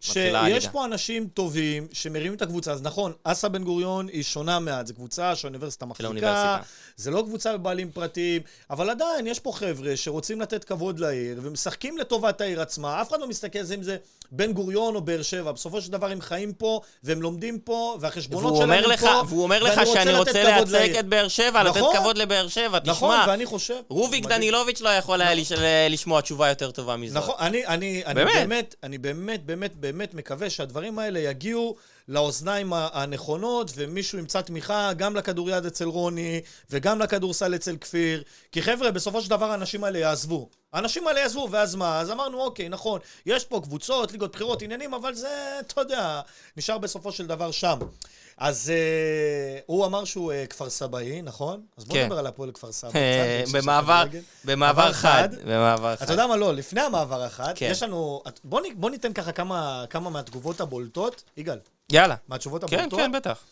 שיש פה אנשים טובים שמרימים את הקבוצה. אז נכון, אסא בן גוריון היא שונה מעט, זו קבוצה שהאוניברסיטה מחזיקה, זה לא קבוצה בבעלים פרטיים, אבל עדיין יש פה חבר'ה שרוצים לתת כבוד לעיר, ומשחקים לטובת העיר עצמה. אף אחד לא מסתכל אם זה בן גוריון או באר שבע. בסופו של דבר הם חיים פה, והם לומדים פה, והחשבונות שלהם פה. והוא אומר לך שאני רוצה להצג את באר שבע, לתת כבוד לבאר שבע, תשמע. נכון, ואני חושב... רוביק דנילוביץ' לא יכול היה לשמוע תשובה יותר טובה מזאת. נכון, אני באמת מקווה שהדברים האלה יגיעו לאוזניים הנכונות, ומישהו ימצא תמיכה גם לכדוריד אצל רוני, וגם לכדורסל אצל כפיר, כי חבר'ה, בסופו של דבר האנשים האלה יעזבו. האנשים האלה יעזבו, ואז מה? אז אמרנו, אוקיי, נכון, יש פה קבוצות, ליגות בחירות, עניינים, אבל זה, אתה יודע, נשאר בסופו של דבר שם. אז הוא אמר שהוא כפר סבאי, נכון? אז בוא נדבר על הפועל כפר סבא. במעבר חד. אתה יודע מה? לא, לפני המעבר החד, יש לנו... בוא ניתן ככה כמה מהתגובות הבולטות. יגאל. יאללה. מהתשובות הבולטות. כן, בטח.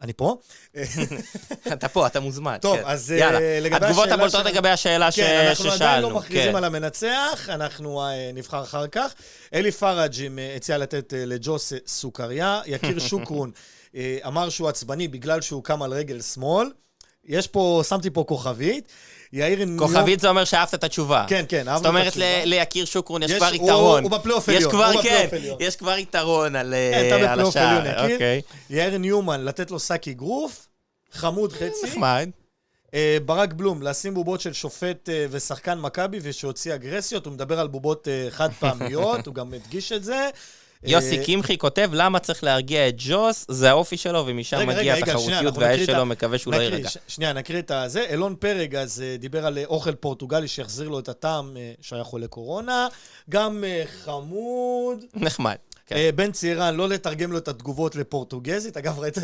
אני פה. אתה פה, אתה מוזמן. טוב, אז לגבי התגובות הבולטות לגבי השאלה ששאלנו. כן, אנחנו עדיין לא מכריזים על המנצח, אנחנו נבחר אחר כך. אלי פראג' הציע לתת לג'וס סוכריה, יקיר שוקרון אמר שהוא עצבני בגלל שהוא קם על רגל שמאל. שמתי פה כוכבית. כוכבית זה אומר שאהבת את התשובה. כן, כן, אהבת את התשובה. זאת אומרת, ליקיר שוקרון יש כבר יתרון. הוא בפלייאוף עליון. יש כבר יתרון על השער. יאיר ניומן, לתת לו סאקי אגרוף. חמוד חצי. נחמד. ברק בלום, לשים בובות של שופט ושחקן מכבי ושהוציא אגרסיות. הוא מדבר על בובות חד פעמיות, הוא גם הדגיש את זה. יוסי קמחי כותב, למה צריך להרגיע את ג'וס? זה האופי שלו, ומשם מגיע התחרותיות והאש שלו, מקווה שהוא לא יירגע. שנייה, נקריא את זה. אלון פרג, אז דיבר על אוכל פורטוגלי שיחזיר לו את הטעם שהיה חולה קורונה. גם חמוד. נחמד. בן צעירן, לא לתרגם לו את התגובות לפורטוגזית. אגב, ראית את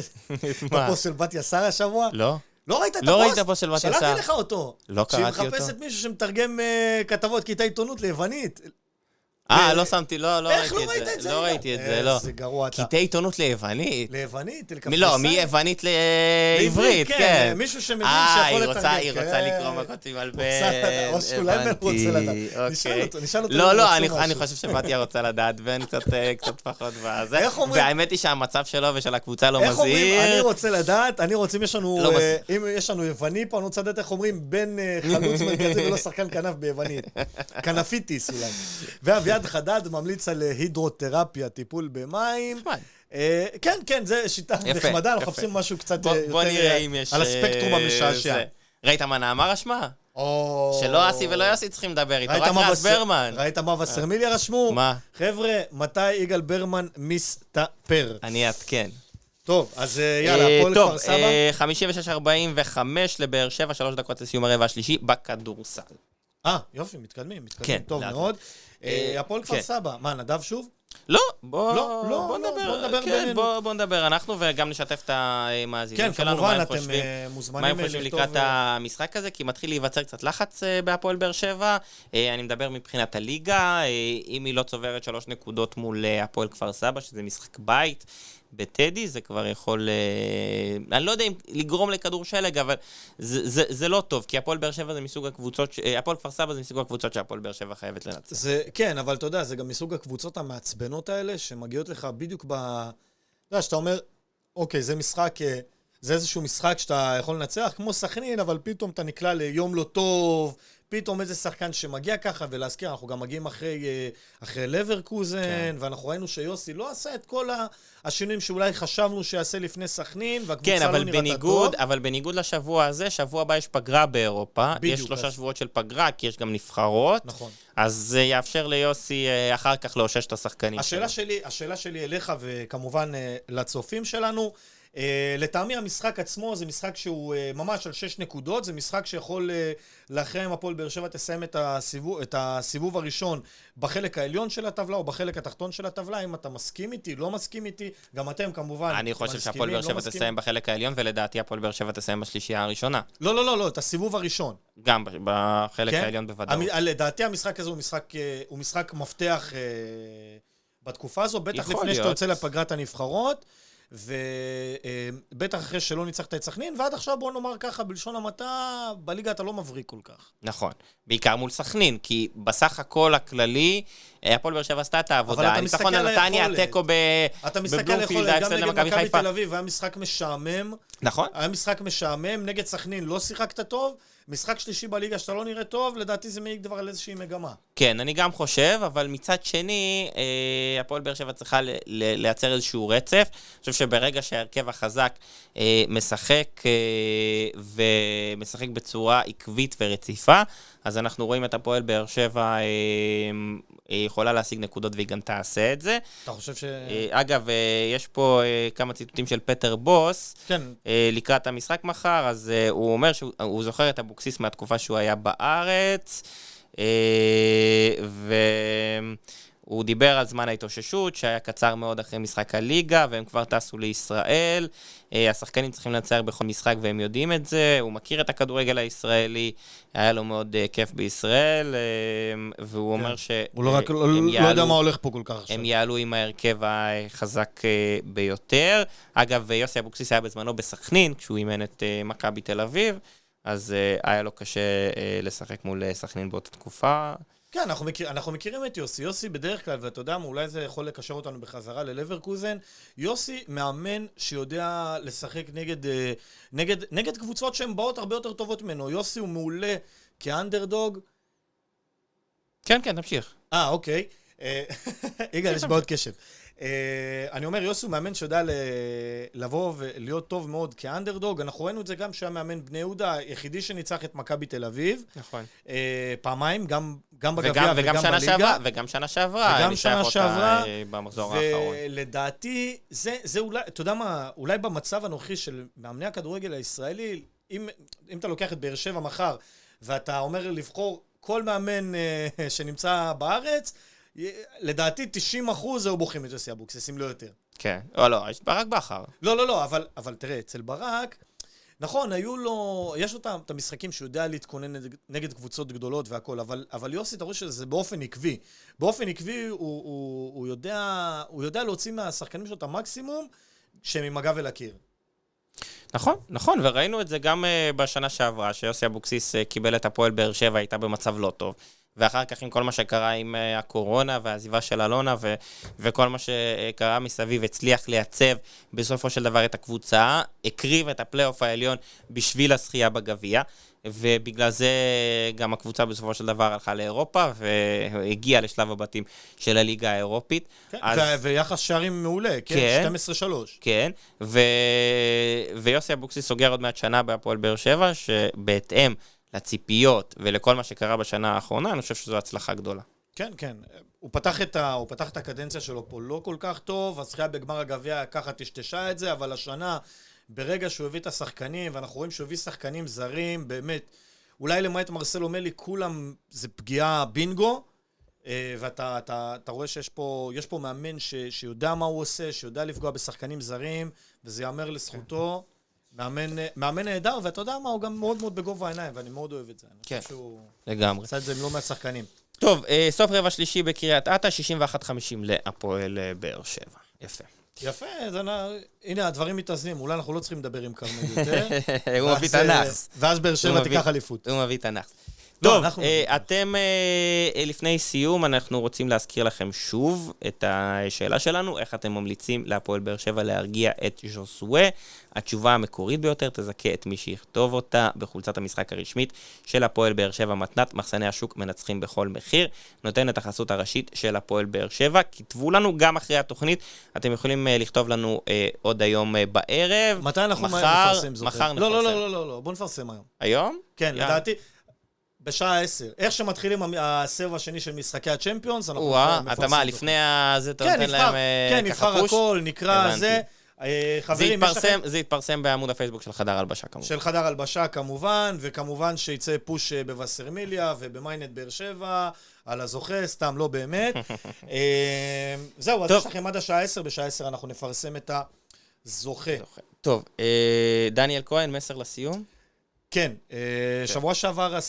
הפוסט של בתיה שרה השבוע? לא. לא ראית את לא ראית הפוסט של בתיה שרה? שלחתי לך אותו. לא קראתי אותו. שהיא מחפשת מישהו שמתרגם כתבות, כיתה עיתונות ליוונית. לא שמתי, לא ראיתי את זה. לא ראיתי את זה, לא. זה גרוע אתה. קטעי עיתונות ליוונית. ליוונית? לא, מיוונית לעברית, כן. מישהו שמבין שיכול לתרגם. היא רוצה לקרוא מה כותבים על בן. או שאולי בן רוצה לדעת. נשאל אותו. לא, אני חושב שבתיה רוצה לדעת, בן קצת פחות בזה. והאמת היא שהמצב שלו ושל הקבוצה לא מזהיר. איך אומרים? אני רוצה לדעת, אם יש לנו יווני פה, אני רוצה לדעת איך אומרים בן חלוץ מרכזי ולא שחקן כנף ביוונית. כנפיטיס אולי. ואביעד חדד ממליץ על הידרותרפיה, טיפול במים. כן, זה שיטה נחמדה, אנחנו חפשים משהו קצת יותר על הספקטרום המשעשע. ראית מה נעמה רשמה? שלא אסי ולא יוסי צריכים לדבר איתו, רק רז ברמן. ראית מה וסרמיליה רשמו? מה? חבר'ה, מתי יגאל ברמן מסתפר? אני אעדכן. טוב, אז יאללה, הפועל כפר סבא. 56-45 לבאר שבע, 3 דקות לסיום הרבע השלישי בכדורסל. יופי, מתקדמים, טוב מאוד. הפועל כפר סבא, מה, נדב שוב? לא, בוא נדבר אנחנו וגם נשתף את המאזינים שלנו. כן, כמובן, אתם מוזמנים מה הם חושבים לקראת המשחק הזה, כי מתחיל להיווצר קצת לחץ בהפועל באר שבע. אני מדבר מבחינת הליגה, אם היא לא צוברת 3 נקודות מול הפועל כפר סבא, שזה משחק בית בטדי, זה כבר יכול, אני לא יודע אם לגרום לכדור שלג, אבל זה לא טוב, כי הפועל באר שבע זה מסוג הקבוצות, הפועל כפר סבא זה מסוג הקבוצות שהפועל באר שבע חייבת לנצח. כן, אבל אתה יודע, זה גם מסוג הקבוצות המעצבנות האלה, שמגיעות לך בדיוק אתה יודע, שאתה אומר, אוקיי, זה משחק, זה איזשהו משחק שאתה יכול לנצח, כמו סכנין, אבל פתאום אתה נקלע ליום לא טוב, פתאום איזה שחקן שמגיע ככה, ולהזכיר, אנחנו גם מגיעים אחרי לברקוזן, ואנחנו ראינו שיוסי לא עשה את כל השינויים שאולי חשבנו שיעשה לפני סכנין, והקבוצה לא נראתה טוב. אבל בניגוד לשבוע הזה, שבוע הבא יש פגרה באירופה, יש 3 שבועות של פגרה, כי יש גם נבחרות, אז זה יאפשר ליוסי אחר כך לאושש את השחקנים. השאלה שלי אליך, וכמובן לצופים שלנו, לטעמי המשחק עצמו זה משחק שהוא ממש על 6 נקודות, זה משחק שיכול לאחרי אם הפועל באר שבע תסיים את הסיבוב הראשון בחלק העליון של הטבלה או בחלק התחתון של הטבלה, אם אתה מסכים איתי, לא מסכים איתי, גם אתם כמובן אני חושב שהפועל באר שבע תסיים בחלק העליון, ולדעתי הפועל באר שבע תסיים בשלישייה הראשונה. לא, את הסיבוב הראשון. גם בחלק העליון בוודאות. לדעתי המשחק הזה הוא משחק מפתח בתקופה הזו, בטח לפני שאתה יוצא לפגרת הנבחרות. ובטח אחרי שלא ניצחת את סכנין, ועד עכשיו בוא נאמר ככה, בלשון המעטה, בליגה אתה לא מבריק כל כך. נכון, בעיקר מול סכנין, כי בסך הכל הכללי, הפועל באר שבע עשתה את העבודה. אבל אתה מסתכל על היכולת. התיקו אתה מסתכל על היכולת, גם נגד מכבי תל אביב, היה משחק משעמם. נכון. היה משחק משעמם, נגד סכנין לא שיחקת טוב, משחק שלישי בליגה שאתה לא נראה טוב, לדעתי זה מעיד דבר על איזושהי מגמה. כן, אני גם חושב, אבל מצד שני, הפועל באר שבע צריכה לייצר איזשהו רצף. אני חושב שברגע שההרכב החזק משחק ומשחק בצורה עקבית ורציפה, אז אנחנו רואים את הפועל באר שבע יכולה להשיג נקודות והיא גם תעשה את זה. אתה חושב אגב, יש פה כמה ציטוטים של פטר בוס, כן. לקראת המשחק מחר, אז הוא אומר שהוא זוכר את אבוקסיס מהתקופה שהוא היה בארץ, הוא דיבר על זמן ההתאוששות, שהיה קצר מאוד אחרי משחק הליגה, והם כבר טסו לישראל. השחקנים צריכים לנצח בכל משחק, והם יודעים את זה. הוא מכיר את הכדורגל הישראלי, היה לו מאוד כיף בישראל, והוא אומר הוא לא יודע מה הולך פה כל כך עכשיו. הם יעלו עם ההרכב החזק ביותר. אגב, יוסי אבוקסיס היה בזמנו בסכנין, כשהוא אימן את מכבי תל אביב, אז היה לו קשה לשחק מול סכנין באותה תקופה. כן, אנחנו מכירים את יוסי. יוסי בדרך כלל, ואתה יודע מה, אולי זה יכול לקשר אותנו בחזרה ללברקוזן. יוסי מאמן שיודע לשחק נגד קבוצות שהן באות הרבה יותר טובות ממנו. יוסי הוא מעולה כאנדרדוג. כן, כן, תמשיך. אוקיי. יגאל, יש בעוד קשב. אני אומר, יוסי הוא מאמן שיודע לבוא ולהיות טוב מאוד כאנדרדוג. אנחנו ראינו את זה גם שהיה מאמן בני יהודה, היחידי שניצח את מכבי תל אביב. נכון. פעמיים, גם בגביע וגם בליגה. וגם שנה שעברה. וגם שנה שעברה. במחזור האחרון. ולדעתי, זה אולי, אתה יודע מה, אולי במצב הנוכחי של מאמני הכדורגל הישראלי, אם אתה לוקח את באר שבע מחר, ואתה אומר לבחור כל מאמן שנמצא בארץ, לדעתי 90% זהו בוחרים את יוסי אבוקסיס, אם לא יותר. כן, לא, יש ברק בכר. לא, אבל תראה, אצל ברק, נכון, יש לו את המשחקים שהוא יודע להתכונן נגד קבוצות גדולות והכל, אבל יוסי, אתה רואה שזה באופן עקבי. באופן עקבי הוא יודע להוציא מהשחקנים שלו את המקסימום, שהם עם הגב אל הקיר. נכון, וראינו את זה גם בשנה שעברה, שיוסי אבוקסיס קיבל את הפועל באר שבע, הייתה במצב לא טוב. ואחר כך עם כל מה שקרה עם הקורונה והעזיבה של אלונה וכל מה שקרה מסביב הצליח לייצב בסופו של דבר את הקבוצה, הקריב את הפלייאוף העליון בשביל הזכייה בגביע, ובגלל זה גם הקבוצה בסופו של דבר הלכה לאירופה והגיעה לשלב הבתים של הליגה האירופית. כן, ויחס שערים מעולה, כן, 12-3. כן, ויוסי אבוקסיס סוגר עוד מעט שנה בהפועל באר שבע, שבהתאם לציפיות ולכל מה שקרה בשנה האחרונה, אני חושב שזו הצלחה גדולה. כן, כן. הוא פתח את הקדנציה שלו פה לא כל כך טוב, הזכייה בגמר הגביע ככה תשתשה את זה, אבל השנה, ברגע שהוא הביא את השחקנים, ואנחנו רואים שהוא הביא שחקנים זרים, באמת, אולי למעט מרסלו מלי, כולם זה פגיעה בינגו, ואתה רואה שיש פה מאמן שיודע מה הוא עושה, שיודע לפגוע בשחקנים זרים, וזה יאמר לזכותו. מאמן נהדר, ואתה יודע מה, הוא גם מאוד מאוד בגובה העיניים, ואני מאוד אוהב את זה. כן, לגמרי. עשה את זה עם לא מהשחקנים. טוב, סוף רבע שלישי בקריית אתא, 61-50 להפועל באר שבע. יפה. הנה, הדברים מתאזנים, אולי אנחנו לא צריכים לדבר עם קרמל יותר. הוא מביא את הנחס. ואז באר שבע תיקח אליפות. הוא מביא את הנחס. טוב, אתם לפני סיום, אנחנו רוצים להזכיר לכם שוב את השאלה שלנו, איך אתם ממליצים להפועל באר שבע להרגיע את ז'וסואה. התשובה המקורית ביותר תזכה את מי שיכתוב אותה בחולצת המשחק הרשמית של הפועל באר שבע מתנת, מחסני השוק מנצחים בכל מחיר, נותן את החסות הראשית של הפועל באר שבע. כתבו לנו גם אחרי התוכנית, אתם יכולים לכתוב לנו עוד היום בערב. מתי אנחנו נפרסם זאת? מחר נפרסם. לא, בוא נפרסם היום. היום? כן, לדעתי. בשעה 10. איך שמתחילים הסבב השני של משחקי הצ'מפיונס, אנחנו מפרסם. אתה מה, לפני זה אתה נותן להם כן, נבחר הכל, נקרא זה. חברים, זה יתפרסם בעמוד הפייסבוק של חדר הלבשה כמובן. של חדר הלבשה כמובן, וכמובן שיצא פוש בווסרמיליה ובמיינט באר שבע, על הזוכה, סתם לא באמת. זהו, אז יש לכם עד השעה 10, בשעה 10 אנחנו נפרסם את הזוכה. טוב, דניאל כהן, מסר לסיום? כן, שבוע שעבר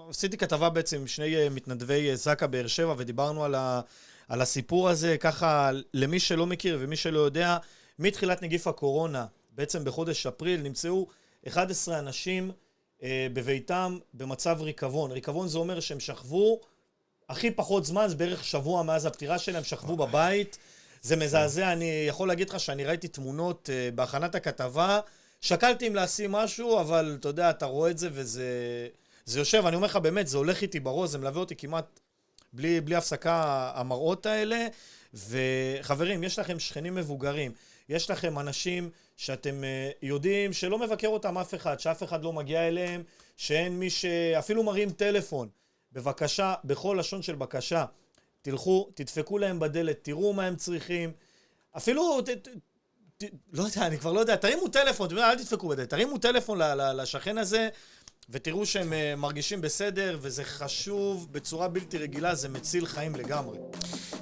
עשיתי כתבה בעצם עם שני מתנדבי זק"א באר שבע, ודיברנו על הסיפור הזה, ככה למי שלא מכיר ומי שלא יודע, מתחילת נגיף הקורונה, בעצם בחודש אפריל, נמצאו 11 אנשים בביתם במצב ריקבון. ריקבון זה אומר שהם שכבו הכי פחות זמן, זה בערך שבוע מאז הפטירה שלהם, שכבו בבית. זה מזעזע, אני יכול להגיד לך שאני ראיתי תמונות בהכנת הכתבה, שקלתי אם להשים משהו, אבל אתה יודע, אתה רואה את זה וזה יושב, אני אומר לך באמת, זה הולך איתי בראש, זה מלווה אותי כמעט בלי הפסקה המראות האלה, וחברים, יש לכם שכנים מבוגרים, יש לכם אנשים שאתם יודעים שלא מבקר אותם אף אחד, שאף אחד לא מגיע אליהם, שאין מי שאפילו מרים טלפון, בבקשה, בכל לשון של בקשה, תלכו, תדפקו להם בדלת, תראו מה הם צריכים, אפילו לא יודע, אני כבר לא יודע, תרימו טלפון, אל תדפקו בדלת, תרימו טלפון לשכן הזה, ותראו שהם מרגישים בסדר, וזה חשוב בצורה בלתי רגילה, זה מציל חיים לגמרי.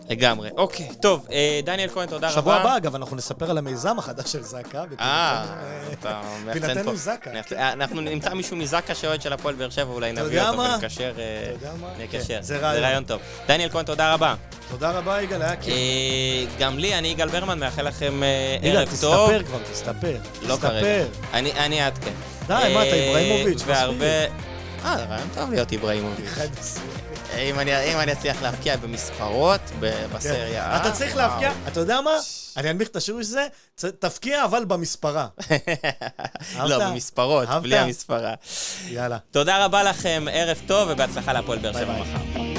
לגמרי. אוקיי, טוב, דניאל כהן, תודה רבה. שבוע הבא, אגב, אנחנו נספר על המיזם החדש של זקה. פינתנו זקה. אנחנו נמצא מישהו מזקה שאוהד של הפועל באר שבע, אולי נביא אותו ונקשר. זה רעיון טוב. דניאל כהן, תודה רבה. תודה רבה, יגאל, היה כיף. גם לי, אני יגאל ברמן, מאחל לכם ערב טוב. יגאל, תסתפר כבר, תסתפר. לא כרגע. אני אעדכן. די, מה אתה, איברהימוביץ'? רעיון טוב להיות איברהימוביץ'. אם אני אצליח להפקיע במספרות, בסריה. אתה צריך להפקיע, אתה יודע מה? אני אנמיך את השיעור שזה, תפקיע אבל במספרה. לא, במספרות, בלי המספרה. יאללה. תודה רבה לכם, ערב טוב ובהצלחה להפועל באר שבע מחר.